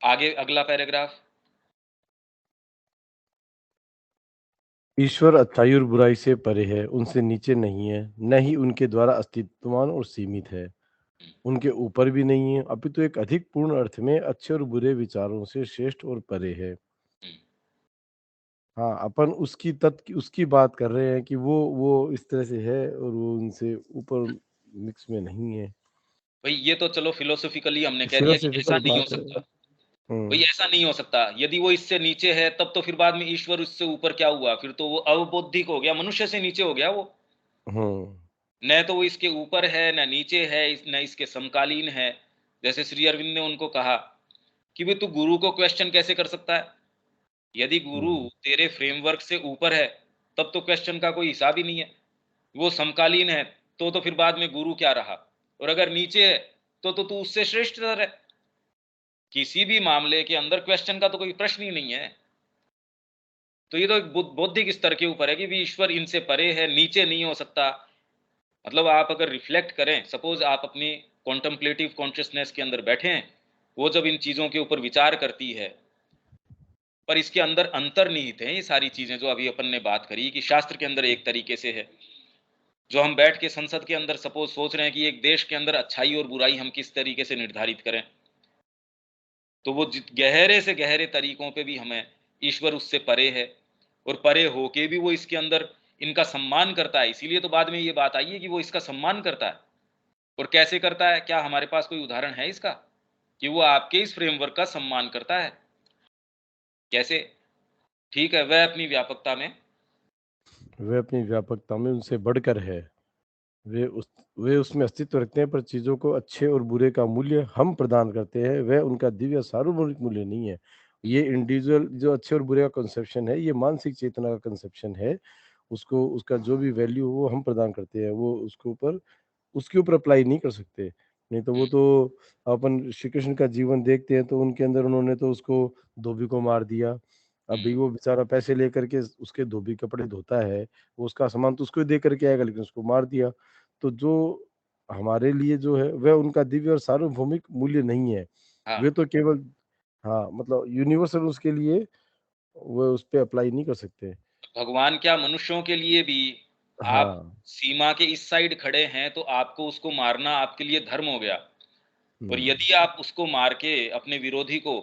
आगे अगला पैराग्राफ। ईश्वर अच्छाई और बुराई से परे है, उनसे नीचे नहीं है, न ही उनके द्वारा अस्तित्वमान और सीमित है। उनके ऊपर भी नहीं है, अपितु एक अधिक पूर्ण अर्थ में अच्छे और बुरे विचारों से श्रेष्ठ और परे है। हुँ। हाँ, अपन उसकी बात कर रहे हैं कि वो इस तरह से है और वो उनसे ऊपर मिक्स में नहीं है। भई ये तो चलो फिलोसॉफ़िकली हमने कह दिया कि ऐसा फिलोसॉफ़िकल नहीं हो बात है। सकता। भई हुँ, ऐसा नहीं हो सकता। यदि वो इससे नीचे है, तब तो फिर बाद में ईश्वर उससे ऊपर क्या हुआ? फिर तो वो अवबौद्धिक हो गया, मनुष्य से नीचे हो गया वो। हुँ, न तो वो इसके ऊपर है, न नीचे है, न इसके समकालीन है। जैसे श्री अरविंद ने उनको कहा कि भई तू गुरु को क्वेश्चन कैसे कर सकता है? यदि गुरु हुँ, तेरे फ्रेमवर्क से ऊपर है, तब तो क्वेश्चन का कोई हिसाब ही नहीं है। वो समकालीन है, तो फिर बाद में गुरु क्या रहा? और अगर नीचे है, तो तू उससे श्रेष्ठतर है। किसी भी मामले के अंदर क्वेश्चन का तो कोई प्रश्न ही नहीं है। तो ये तो एक बौद्धिक स्तर के ऊपर है कि भी ईश्वर इनसे परे है, नीचे नहीं हो सकता। मतलब आप अगर रिफ्लेक्ट करें, सपोज़ आप अपनी कॉन्टेम्प्लेटिव कॉन्शसनेस के अंदर बैठे हैं, वो जब इन चीज़ों के ऊपर विचार करती है, पर इसके अंदर अंतर्निहित हैं ये सारी चीज़ें जो अभी अपन ने बात करी कि शास्त्र के अंदर एक तरीके से है। जो हम बैठ के संसद के अंदर सपोज़ सोच रहे हैं कि एक देश के अंदर अच्छाई और बुराई हम किस तरीके से निर्धारित करें। तो वो जित गहरे से गहरे तरीकों पे भी हमें ईश्वर उससे परे है और परे होके भी वो इसके अंदर इनका सम्मान करता है। इसीलिए तो बाद में ये बात आई है कि वो इसका सम्मान करता है। और कैसे करता है? क्या हमारे पास कोई उदाहरण है इसका? कि वो आपके इस फ्रेमवर्क का सम्मान करता है। कैसे? ठीक है, वह अपनी व्यापकता में। वे अपनी व्यापकता में उनसे बढ़कर है। वे उस वे उसमें अस्तित्व रखते हैं पर चीज़ों को अच्छे और बुरे का मूल्य हम प्रदान करते हैं, वह उनका दिव्य सार्वभौमिक मूल्य नहीं है। ये इंडिविजुअल जो अच्छे और बुरे का कंसेप्शन है, ये मानसिक चेतना का कंसेप्शन है। उसको उसका जो भी वैल्यू वो हम प्रदान करते हैं, वो उसके ऊपर अप्लाई नहीं कर सकते। नहीं तो वो हुँ, तो अपन श्री कृष्ण का जीवन देखते हैं तो उनके अंदर उन्होंने तो उसको धोबी को मार दिया। अभी हुँ, वो बेचारा पैसे लेकर के उसके धोबी कपड़े धोता है, वो उसका सामान तो उसको ही दे कर के आएगा लेकिन उसको मार दिया। तो जो हमारे लिए जो है वह उनका दिव्य और सार्वभौमिक मूल्य नहीं है। हाँ, वे तो केवल हाँ, मतलब यूनिवर्सल उसके लिए वो उस पे अप्लाई नहीं कर सकते। भगवान क्या मनुष्यों के लिए भी आप हाँ। सीमा के इस साइड खड़े हैं, तो आपको उसको मारना आपके लिए धर्म हो गया। और हुँ। यदि आप उसको मार के अपने विरोधी को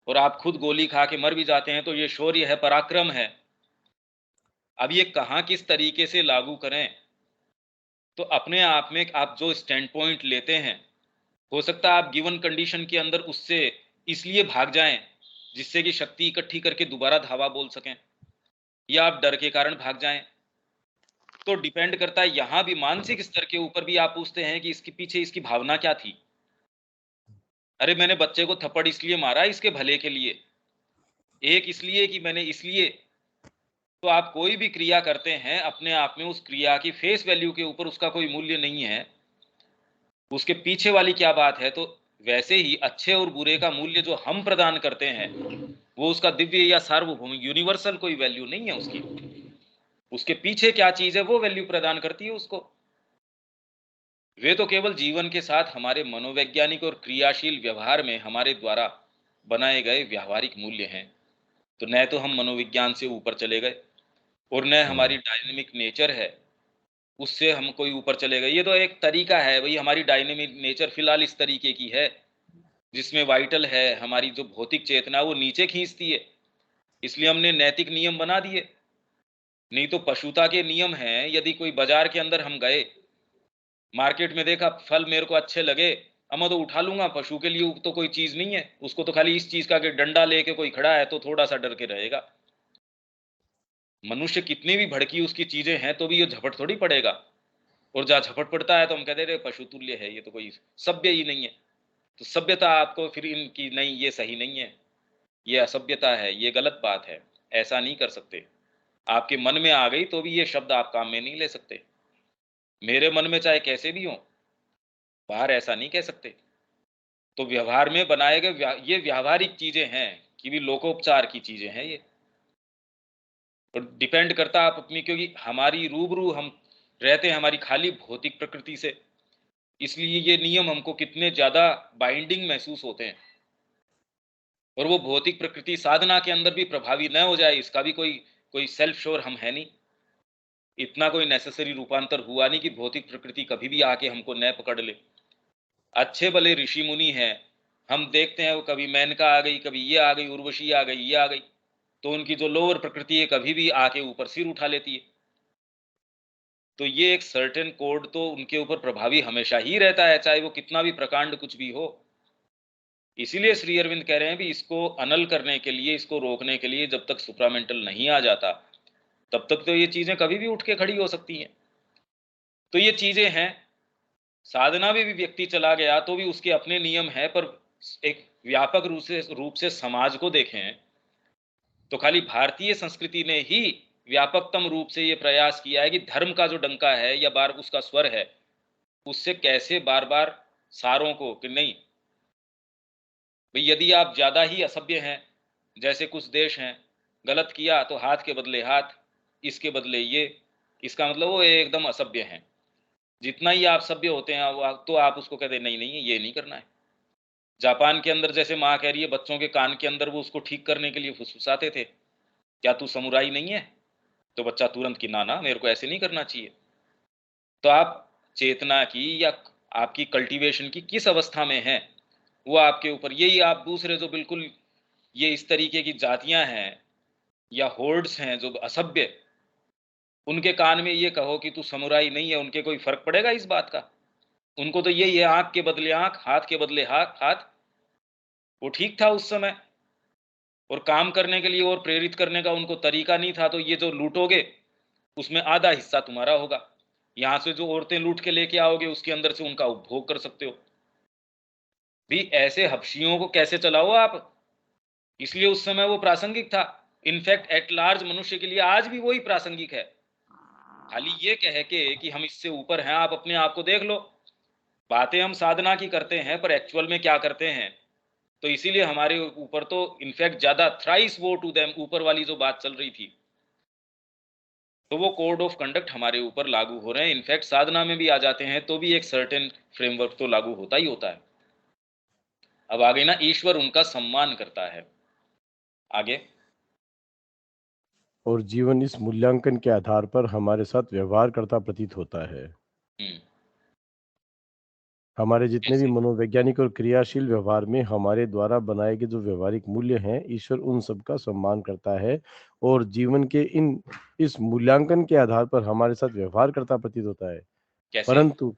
और आप खुद गोली खा के मर भी जाते हैं, तो ये शौर्य है, पराक्रम है। अब ये कहाँ किस तरीके से लागू करें, तो अपने आप में आप जो स्टैंड पॉइंट लेते हैं, हो सकता है आप गिवन कंडीशन के अंदर उससे इसलिए भाग जाएं जिससे कि शक्ति इकट्ठी करके दोबारा धावा बोल सकें, या आप डर के कारण भाग जाएं। तो डिपेंड करता है, यहां भी मानसिक स्तर के ऊपर भी आप पूछते हैं कि इसके पीछे इसकी भावना क्या थी। अरे मैंने बच्चे को थप्पड़ इसलिए मारा इसके भले के लिए, एक इसलिए कि मैंने इसलिए। तो आप कोई भी क्रिया करते हैं, अपने आप में उस क्रिया की फेस वैल्यू के ऊपर उसका कोई मूल्य नहीं है, उसके पीछे वाली क्या बात है। तो वैसे ही अच्छे और बुरे का मूल्य जो हम प्रदान करते हैं, वो उसका दिव्य या सार्वभौमिक यूनिवर्सल कोई वैल्यू नहीं है उसकी। उसके पीछे क्या चीज है वो वैल्यू प्रदान करती है उसको। वे तो केवल जीवन के साथ हमारे मनोवैज्ञानिक और क्रियाशील व्यवहार में हमारे द्वारा बनाए गए व्यावहारिक मूल्य हैं। तो न तो हम मनोविज्ञान से ऊपर चले गए, और न हमारी डायनेमिक नेचर है उससे हम कोई ऊपर चले गए। ये तो एक तरीका है भाई, हमारी डायनेमिक नेचर फिलहाल इस तरीके की है जिसमें वाइटल है, हमारी जो भौतिक चेतना वो नीचे खींचती है, इसलिए हमने नैतिक नियम बना दिए। नहीं तो पशुता के नियम हैं, यदि कोई बाजार के अंदर हम गए, मार्केट में देखा फल मेरे को अच्छे लगे, अब मैं तो उठा लूंगा। पशु के लिए तो कोई चीज नहीं है, उसको तो खाली इस चीज का कि डंडा लेके कोई खड़ा है तो थोड़ा सा डर के रहेगा। मनुष्य कितनी भी भड़की उसकी चीजें हैं तो भी ये झपट थोड़ी पड़ेगा, और जहाँ झपट पड़ता है तो हम कहते रहे पशु तुल्य है, ये तो कोई सभ्य ही नहीं है। तो सभ्यता आपको फिर इनकी नहीं, ये सही नहीं है, ये असभ्यता है, ये गलत बात है, ऐसा नहीं कर सकते। आपके मन में आ गई तो भी ये शब्द आप काम में नहीं ले सकते। मेरे मन में चाहे कैसे भी हो, बाहर ऐसा नहीं कह सकते। तो व्यवहार में बनाए गए ये व्यावहारिक चीजें हैं कि भी लोकोपचार की चीजें हैं ये। तो डिपेंड करता आप अपनी, क्योंकि हमारी रूबरू हम रहते हैं हमारी खाली भौतिक प्रकृति से, इसलिए ये नियम हमको कितने ज्यादा बाइंडिंग महसूस होते हैं। और वो भौतिक प्रकृति साधना के अंदर भी प्रभावी न हो जाए, इसका भी कोई कोई सेल्फ श्योर हम है नहीं। इतना कोई नेसेसरी रूपांतर हुआ नहीं कि भौतिक प्रकृति कभी भी आके हमको न पकड़ ले। अच्छे भले ऋषि मुनि हैं, हम देखते हैं वो कभी मेनका आ गई, कभी ये आ गई, उर्वशी आ गई, ये आ गई, तो उनकी जो लोअर प्रकृति है कभी भी आके ऊपर सिर उठा लेती है। तो ये एक सर्टेन कोड तो उनके ऊपर प्रभावी हमेशा ही रहता है, चाहे वो कितना भी प्रकांड कुछ भी हो। इसीलिए श्री अरविंद कह रहे हैं भी इसको अनल करने के लिए, इसको रोकने के लिए जब तक सुप्रामेंटल नहीं आ जाता, तब तक तो ये चीजें कभी भी उठ के खड़ी हो सकती हैं। तो ये चीजें हैं, साधना में भी व्यक्ति चला गया तो भी उसके अपने नियम है, पर एक व्यापक रूप से समाज को देखें तो खाली भारतीय संस्कृति ने ही व्यापकतम रूप से ये प्रयास किया है कि धर्म का जो डंका है या बार उसका स्वर है, उससे कैसे बार बार सारों को कि नहीं भाई, यदि आप ज्यादा ही असभ्य हैं, जैसे कुछ देश हैं, गलत किया तो हाथ के बदले हाथ, इसके बदले ये, इसका मतलब वो एकदम असभ्य हैं। जितना ही आप सभ्य होते हैं तो आप उसको कहते हैं नहीं नहीं ये नहीं करना है। जापान के अंदर जैसे माँ कह रही है बच्चों के कान के अंदर, वो उसको ठीक करने के लिए फुसफुसाते थे, क्या तू समुराई नहीं है? तो बच्चा तुरंत कि ना ना, मेरे को ऐसे नहीं करना चाहिए। तो आप चेतना की या आपकी कल्टीवेशन की किस अवस्था में है, वो आपके ऊपर। यही आप दूसरे जो बिल्कुल ये इस तरीके की जातियां हैं या होर्ड्स हैं जो असभ्य, उनके कान में ये कहो कि तू समुराई नहीं है, उनके कोई फर्क पड़ेगा इस बात का? उनको तो यही है, आंख के बदले आंख, हाथ के बदले हाथ हाथ। वो ठीक था उस समय, और काम करने के लिए और प्रेरित करने का उनको तरीका नहीं था। तो ये जो लूटोगे उसमें आधा हिस्सा तुम्हारा होगा, यहां से जो औरतें लूट के लेके आओगे उसके अंदर से उनका उपभोग कर सकते हो। भी ऐसे हबशियों को कैसे चलाओ आप? इसलिए उस समय वो प्रासंगिक था। इनफैक्ट एट लार्ज मनुष्य के लिए आज भी वही प्रासंगिक है। खाली ये कह के कि हम इससे ऊपर हैं, आप अपने आप को देख लो। बातें हम साधना की करते हैं पर एक्चुअल में क्या करते हैं? तो इसीलिए हमारे ऊपर तो इनफैक्ट ज्यादा थ्राइस वो टू देम ऊपर वाली जो बात चल रही थी, तो वो कोड ऑफ कंडक्ट हमारे ऊपर लागू हो रहे हैं। इनफैक्ट साधना में भी आ जाते हैं तो भी एक सर्टेन फ्रेमवर्क तो लागू होता ही होता है। अब आगे ना, ईश्वर उनका सम्मान करता है। आगे, और जीवन इस मूल्यांकन के आधार पर हमारे साथ व्यवहार करता प्रतीत होता है। हम्म, हमारे जितने भी जैसे मनोवैज्ञानिक और क्रियाशील व्यवहार में हमारे द्वारा बनाए गए जो व्यवहारिक मूल्य हैं, ईश्वर उन सब का सम्मान करता है और जीवन के इन इस मूल्यांकन के आधार पर हमारे साथ व्यवहार करता प्रतीत होता है। कैसे? परंतु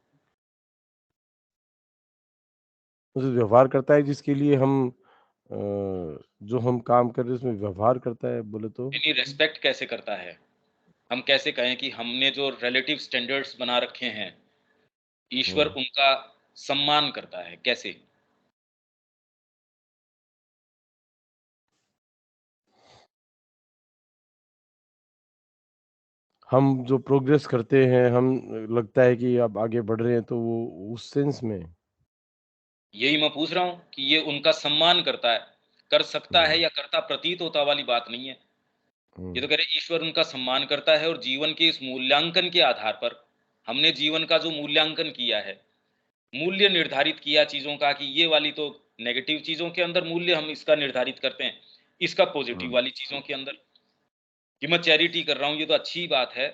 उसे व्यवहार करता है जिसके लिए हम जो हम काम कर रहे हैं उसमें व्यवहार करता है बोले तो? यानी रिस्पेक्ट कैसे करता है? हम कैसे कहें कि हमने जो रिलेटिव स्टैंडर्ड्स बना रखे हैं, ईश्वर हुँ। उनका सम्मान करता है, कैसे? हम जो प्रोग्रेस करते हैं, हम लगता है कि अब आगे बढ़ रहे हैं तो वो उस सेंस में। यही मैं पूछ रहा हूँ कि ये उनका सम्मान करता है, कर सकता है हुँ, या करता प्रतीत होता वाली बात नहीं है। हुँ, ये तो कह रहे ईश्वर उनका सम्मान करता है और जीवन के इस मूल्यांकन के आधार पर हमने जीवन का जो मूल्यांकन किया है, मूल्य निर्धारित किया चीज़ों का कि ये वाली तो नेगेटिव चीज़ों के अंदर मूल्य हम इसका निर्धारित करते हैं, इसका पॉजिटिव हुँ, वाली चीज़ों के अंदर कि मैं चैरिटी कर रहा हूँ, ये तो अच्छी बात है।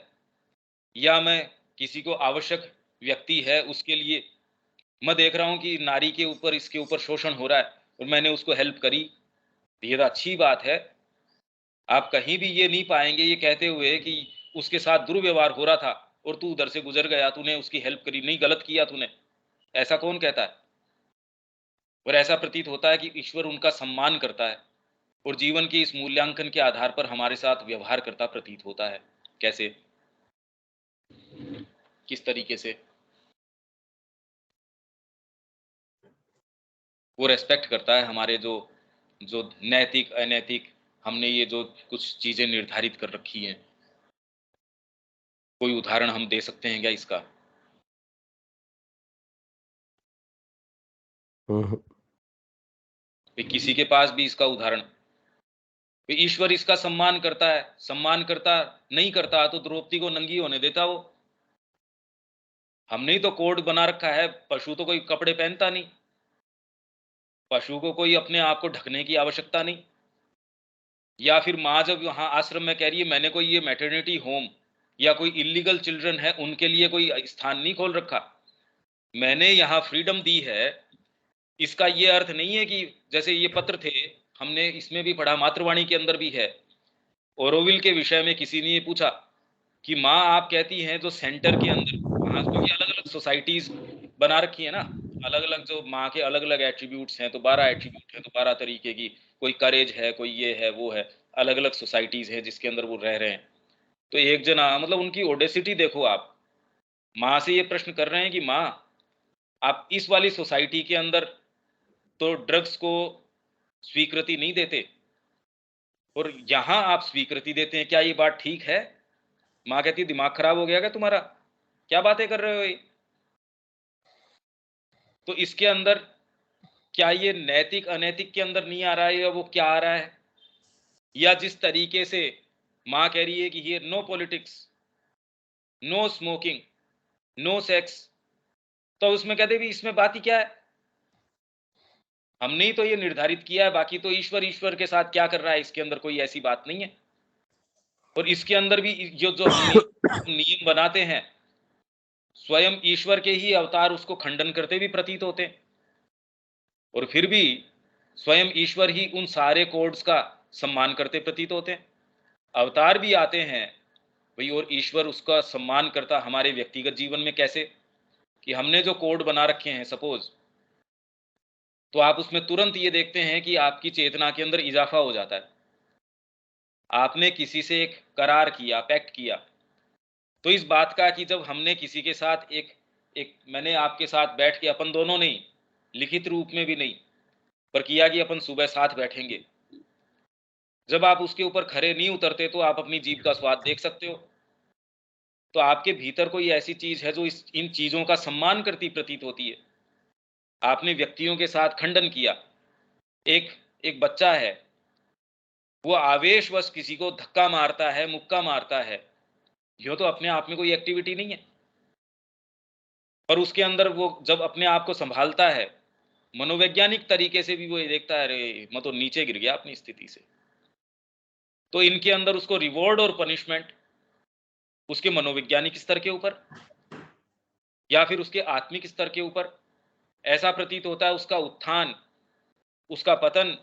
या मैं किसी को आवश्यक व्यक्ति है, उसके लिए मैं देख रहा हूँ कि नारी के ऊपर इसके ऊपर शोषण हो रहा है और मैंने उसको हेल्प करी, तो ये तो अच्छी बात है। आप कहीं भी ये नहीं पाएँगे ये कहते हुए कि उसके साथ दुर्व्यवहार हो रहा था और तू उधर से गुज़र गया, तूने उसकी हेल्प करी, नहीं गलत किया तूने। ऐसा कौन कहता है? और ऐसा प्रतीत होता है कि ईश्वर उनका सम्मान करता है और जीवन के इस मूल्यांकन के आधार पर हमारे साथ व्यवहार करता प्रतीत होता है। कैसे? किस तरीके से? वो रिस्पेक्ट करता है हमारे जो जो नैतिक, अनैतिक हमने ये जो कुछ चीज़ें निर्धारित कर रखी हैं। कोई उदाहरण हम दे सकते हैं क्या इसका? हुँ, हुँ, कि किसी के पास भी इसका उदाहरण कि ईश्वर इसका सम्मान करता है, सम्मान करता नहीं करता तो द्रौपदी को नंगी होने देता वो। हमने ही तो कोड बना रखा है, पशु तो कोई कपड़े पहनता नहीं, पशु को कोई अपने आप को ढकने की आवश्यकता नहीं। या फिर माँ जब वहाँ आश्रम में कह रही है मैंने कोई ये मैटरनिटी होम या कोई इल्लीगल चिल्ड्रन है उनके लिए कोई स्थान नहीं खोल रखा। मैंने यहाँ फ्रीडम दी है, इसका ये अर्थ नहीं है कि जैसे ये पत्र थे, हमने इसमें भी पढ़ा मातृवाणी के अंदर भी है। ओरोविल के विषय में किसी ने ये पूछा कि माँ आप कहती हैं जो सेंटर के अंदर वहाँ क्योंकि अलग-अलग सोसाइटीज़ बना रखी है ना, अलग-अलग जो माँ के अलग-अलग एट्रिब्यूट्स हैं, तो 12 एट्रिब्यूट हैं, तो 12 तरीके की, कोई करेज है, कोई ये है, वो है, अलग-अलग सोसाइटीज़ हैं जिसके अंदर वो रह रहे हैं। तो एक जना मतलब उनकी ऑडेसिटी देखो आप, माँ से ये प्रश्न कर रहे हैं कि माँ, आप इस वाली सोसाइटी के अंदर तो ड्रग्स को स्वीकृति नहीं देते और यहाँ आप स्वीकृति देते हैं, क्या ये बात ठीक है? माँ कहती है दिमाग खराब हो गया क्या तुम्हारा? क्या बातें कर रहे हो ये? तो इसके अंदर क्या ये नैतिक अनैतिक के अंदर नहीं आ रहा है या वो क्या आ रहा है? या जिस तरीके से माँ कह रही है कि ये no politics, no smoking, no sex, तो उसमें कहते भी इसमें बात ही क्या है? हमने ही तो ये निर्धारित किया है, बाकी तो ईश्वर ईश्वर के साथ क्या कर रहा है इसके अंदर कोई ऐसी बात नहीं है। और इसके अंदर भी जो जो हम नियम बनाते हैं, स्वयं ईश्वर के ही अवतार उसको खंडन करते भी प्रतीत होते हैं। और फिर भी स्वयं ईश्वर ही उन सारे कोड्स का सम्मान करते प्रतीत होते हैं। अवतार भी आते हैं भई और ईश्वर उसका सम्मान करता हमारे व्यक्तिगत जीवन में कैसे? कि हमने जो कोड बना रखे हैं सपोज़, तो आप उसमें तुरंत ये देखते हैं कि आपकी चेतना के अंदर इज़ाफ़ा हो जाता है। आपने किसी से एक करार किया, पैक्ट किया, तो इस बात का कि जब हमने किसी के साथ एक एक मैंने आपके साथ बैठ के अपन दोनों नहीं, लिखित रूप में भी नहीं, पर किया कि अपन सुबह साथ बैठेंगे। जब आप उसके ऊपर खरे नहीं उतरते तो आप अपनी जीभ का स्वाद देख सकते हो। तो आपके भीतर कोई ऐसी चीज़ है जो इस इन चीज़ों का सम्मान करती प्रतीत होती है। आपने व्यक्तियों के साथ खंडन किया। एक एक बच्चा है, वो आवेशवश किसी को धक्का मारता है, मुक्का मारता है। यो तो अपने आप में कोई एक्टिविटी नहीं है। पर उसके अंदर वो जब अपने आप को सँभालता है, मनोवैज्ञानिक तरीके से भी वो ये देखता है, अरे! मैं तो नीचे गिर गया अपनी स्थिति से। तो इनके अंदर उसको रिवॉर्ड और पनिशमेंट उसके मनोवैज्ञानिक स्तर के ऊपर या फिर उसके आत्मिक स्तर के ऊपर ऐसा प्रतीत होता है उसका उत्थान, उसका पतन,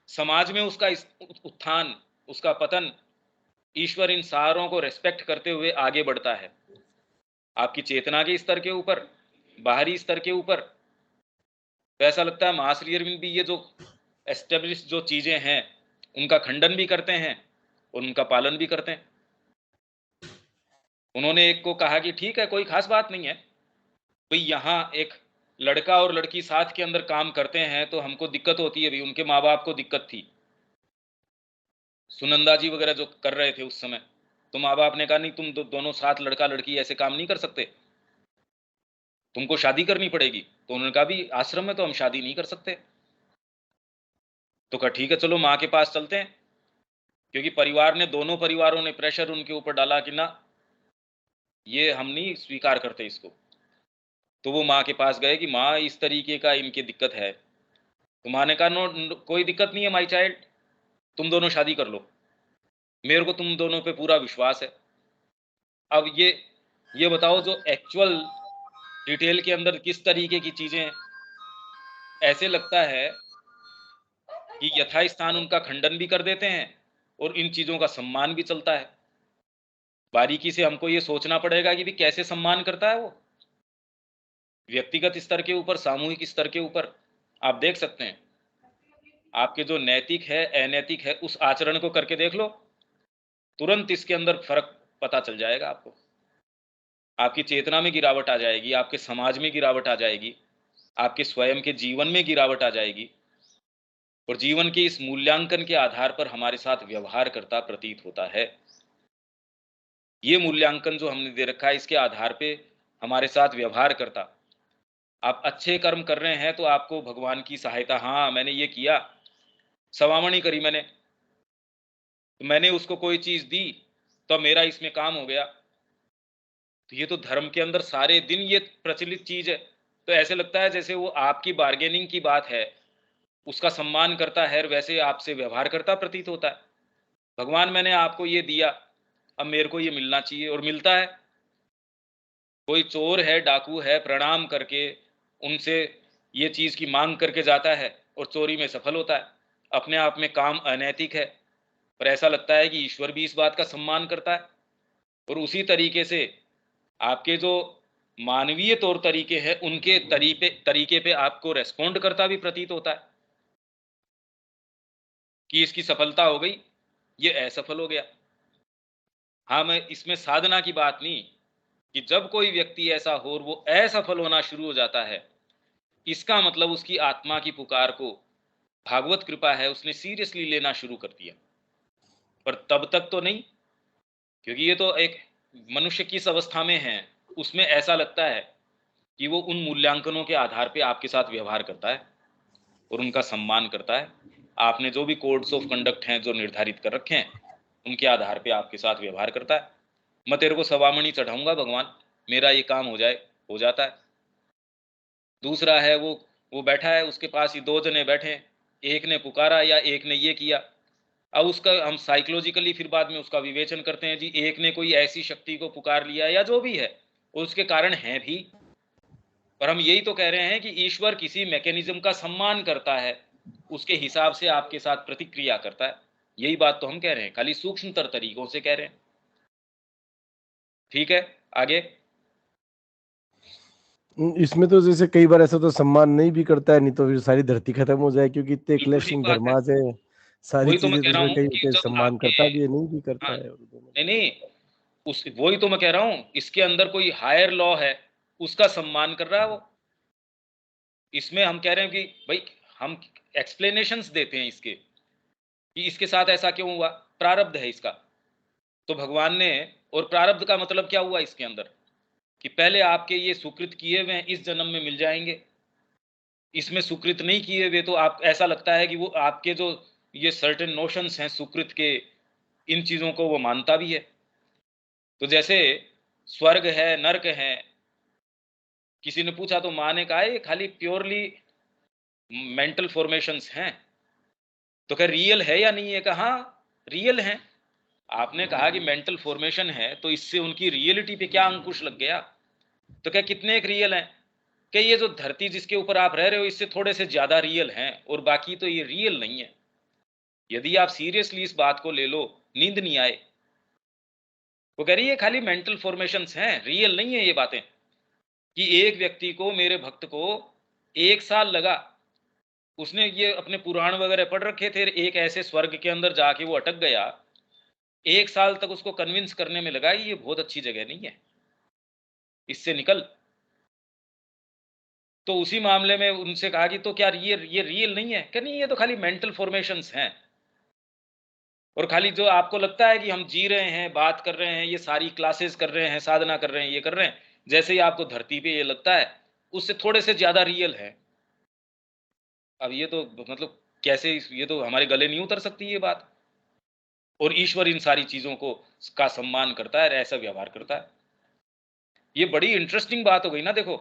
समाज में उसका उत्थान, उसका पतन, ईश्वर इन सारों को रिस्पेक्ट करते हुए आगे बढ़ता है। आपकी चेतना के स्तर के ऊपर, बाहरी स्तर के ऊपर। तो ऐसा लगता है महाश्री अरविंद भी ये जो एस्टेब्लिश जो चीजें हैं, उनका खंडन भी करते हैं और उनका पालन भी करते हैं। उन्होंने एक को कहा कि ठीक है, कोई खास बात नहीं है भाई, यहाँ एक लड़का और लड़की साथ के अंदर काम करते हैं तो हमको दिक्कत होती है भाई, उनके माँ बाप को दिक्कत थी, सुनंदा जी वगैरह जो कर रहे थे उस समय, तो माँ बाप ने कहा नहीं, तुम दोनों साथ लड़का लड़की ऐसे काम नहीं कर सकते, तुमको शादी करनी पड़ेगी। तो उन्होंने कहा भी आश्रम में तो हम शादी नहीं कर सकते। तो कहा ठीक है, चलो माँ के पास चलते हैं, क्योंकि परिवार ने, दोनों परिवारों ने प्रेशर उनके ऊपर डाला कि ना, ये हम नहीं स्वीकार करते इसको। तो वो माँ के पास गए कि माँ, इस तरीके का इनकी दिक्कत है। तो माँ ने कहा नो, कोई दिक्कत नहीं है माई चाइल्ड, तुम दोनों शादी कर लो, मेरे को तुम दोनों पे पूरा विश्वास है। अब ये बताओ, जो एक्चुअल डिटेल के अंदर किस तरीके की चीजें हैं, ऐसे लगता है कि यथास्थान उनका खंडन भी कर देते हैं और इन चीजों का सम्मान भी चलता है। बारीकी से हमको ये सोचना पड़ेगा कि भी कैसे सम्मान करता है वो, व्यक्तिगत स्तर के ऊपर, सामूहिक स्तर के ऊपर। आप देख सकते हैं, आपके जो नैतिक है, अनैतिक है, उस आचरण को करके देख लो, तुरंत इसके अंदर फर्क पता चल जाएगा आपको। आपकी चेतना में गिरावट आ जाएगी, आपके समाज में गिरावट आ जाएगी, आपके स्वयं के जीवन में गिरावट आ जाएगी, और जीवन के इस मूल्यांकन के आधार पर हमारे साथ व्यवहार करता प्रतीत होता है। ये मूल्यांकन जो हमने दे रखा है, इसके आधार पे हमारे साथ व्यवहार करता। आप अच्छे कर्म कर रहे हैं तो आपको भगवान की सहायता, हाँ मैंने ये किया, सवामणी करी मैंने, तो मैंने उसको कोई चीज दी तो मेरा इसमें काम हो गया। तो ये तो धर्म के अंदर सारे दिन ये प्रचलित चीज है। तो ऐसे लगता है जैसे वो आपकी बार्गेनिंग की बात है, उसका सम्मान करता है, वैसे आपसे व्यवहार करता प्रतीत होता है। भगवान मैंने आपको ये दिया, अब मेरे को ये मिलना चाहिए, और मिलता है। कोई चोर है, डाकू है, प्रणाम करके उनसे ये चीज की मांग करके जाता है और चोरी में सफल होता है। अपने आप में काम अनैतिक है, पर ऐसा लगता है कि ईश्वर भी इस बात का सम्मान करता है। और उसी तरीके से आपके जो मानवीय तौर तरीके हैं, उनके तरीके पे आपको रेस्पॉन्ड करता भी प्रतीत होता है कि इसकी सफलता हो गई, ये असफल हो गया। हाँ, मैं इसमें साधना की बात नहीं, कि जब कोई व्यक्ति ऐसा हो और वो असफल होना शुरू हो जाता है, इसका मतलब उसकी आत्मा की पुकार को भागवत कृपा है, उसने सीरियसली लेना शुरू कर दिया। पर तब तक तो नहीं, क्योंकि ये तो एक मनुष्य किस अवस्था में है, उसमें ऐसा लगता है कि वो उन मूल्यांकनों के आधार पे आपके साथ व्यवहार करता है और उनका सम्मान करता है। आपने जो भी कोड्स ऑफ कंडक्ट हैं जो निर्धारित कर रखे हैं, उनके आधार पे आपके साथ व्यवहार करता है। मैं तेरे को सवामणि चढ़ाऊंगा भगवान, मेरा ये काम हो जाए, हो जाता है। दूसरा है वो बैठा है, उसके पास ही दो जने बैठे हैं, एक ने पुकारा या एक ने ये किया। अब उसका हम साइकोलॉजिकली फिर बाद में उसका विवेचन करते हैं, जी एक ने कोई ऐसी शक्ति को पुकार लिया या जो भी है, उसके कारण है भी। पर हम यही तो कह रहे हैं कि ईश्वर किसी मैकेनिज्म का सम्मान करता है, उसके हिसाब से आपके साथ प्रतिक्रिया करता है। यही बात तो हम कह रहे हैं, खाली सूक्ष्मतर तरीकों से कह रहे हैं। ठीक है, आगे। इसमें तो जैसे कई बार ऐसा तो सम्मान नहीं भी करता है, नहीं तो फिर सारी धरती खत्म हो जाए, क्योंकि इतने बिल्कुल ठीक क्लैशिंग बात है। धर्माज है, सारी वही तो मैं चीजें तो कह रहा उसमें हूँ कई कि होते हैं, जब सम्मान आपके, करता भी है, नहीं भी हाँ, करता है, और दोनों। नहीं नहीं, उस वही तो मैं कह रहा हूँ, इसके अंदर कोई हायर लॉ है, उसका सम्मान कर रहा है वो। इसमें हम कह रहे हैं कि भाई, हम एक्सप्लेनेशंस देते हैं इसके, कि इसके साथ ऐसा क्यों हुआ, प्रारब्ध है इसका। तो भगवान ने, और प्रारब्ध का मतलब क्या हुआ इसके अंदर, कि पहले आपके ये सुकृत किए हुए हैं इस जन्म में मिल जाएंगे, इसमें सुकृत नहीं किए हुए तो आप, ऐसा लगता है कि वो आपके जो ये सर्टेन नोशंस हैं सुकृत के, इन चीजों को वो मानता भी है। तो जैसे स्वर्ग है, नरक है, किसी ने पूछा तो माँ ने कहा ये खाली प्योरली मेंटल फॉर्मेशंस हैं। तो क्या रियल है या नहीं है, कहा हाँ रियल है। आपने कहा कि मेंटल फॉर्मेशन है, तो इससे उनकी रियलिटी पे क्या अंकुश लग गया। तो क्या कितने एक रियल हैं, कि ये जो धरती जिसके ऊपर आप रह रहे हो, इससे थोड़े से ज्यादा रियल हैं, और बाकी तो ये रियल नहीं है। यदि आप सीरियसली इस बात को ले लो, नींद नहीं आए, वो कह रही है ये खाली मेंटल फॉर्मेशंस हैं, रियल नहीं है ये बातें। कि एक व्यक्ति को, मेरे भक्त को 1 साल लगा, उसने ये अपने पुराण वगैरह पढ़ रखे थे, एक ऐसे स्वर्ग के अंदर जाके वो अटक गया, 1 साल तक उसको कन्विंस करने में लगा ये बहुत अच्छी जगह नहीं है, इससे निकल। तो उसी मामले में उनसे कहा कि तो क्या ये रियल नहीं है? कहा नहीं, ये तो खाली मेंटल फॉर्मेशंस हैं। और खाली जो आपको लगता है कि हम जी रहे हैं, बात कर रहे हैं, ये सारी क्लासेस कर रहे हैं, साधना कर रहे हैं, ये कर रहे हैं, जैसे ही आपको धरती पे ये लगता है, उससे थोड़े से ज़्यादा रियल है। अब ये तो मतलब कैसे ये तो हमारे गले नहीं उतर सकती ये बात। और ईश्वर इन सारी चीज़ों को का सम्मान करता है, ऐसा व्यवहार करता है। ये बड़ी इंटरेस्टिंग बात हो गई ना देखो।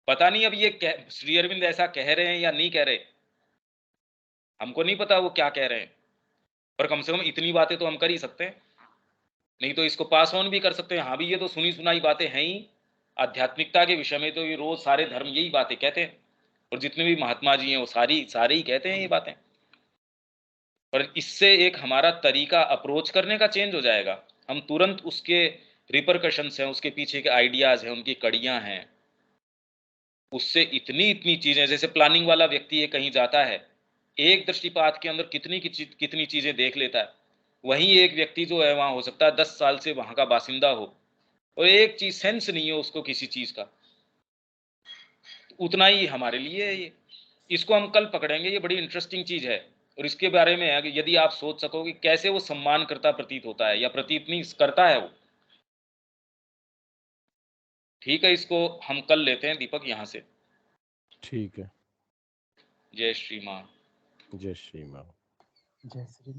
पता नहीं अब ये श्री अरविंद ऐसा कह रहे हैं या नहीं कह रहे, हमको नहीं पता वो क्या कह रहे हैं, पर कम से कम इतनी बातें तो हम कर ही सकते हैं। नहीं तो इसको पास ऑन भी कर सकते हैं। हाँ भी, ये तो सुनी सुनाई बातें हैं ही। आध्यात्मिकता के विषय में तो ये रोज सारे धर्म यही बातें कहते हैं, और जितने भी महात्मा जी हैं वो सारे ही कहते हैं ये बातें। पर इससे एक हमारा तरीका अप्रोच करने का चेंज हो जाएगा। हम तुरंत उसके रिपरकशंस हैं, उसके पीछे के आइडियाज हैं, उनकी कड़ियां हैं, उससे इतनी इतनी चीजें, जैसे प्लानिंग वाला व्यक्ति ये कहीं जाता है, एक दृष्टिपात के अंदर कितनी चीजें देख लेता है। वहीं एक व्यक्ति जो है वहां हो सकता है 10 साल से वहां का बासिंदा हो, और एक चीज सेंस नहीं है उसको किसी चीज का। उतना ही हमारे लिए है ये। इसको हम कल पकड़ेंगे, ये बड़ी इंटरेस्टिंग चीज है। और इसके बारे में है कि यदि आप सोच सको कि कैसे वो सम्मान करता प्रतीत होता है, या प्रतीत नहीं करता है वो। ठीक है, इसको हम कल लेते हैं दीपक यहाँ से। ठीक है। जय श्री माँ। जय श्री माँ। जय श्री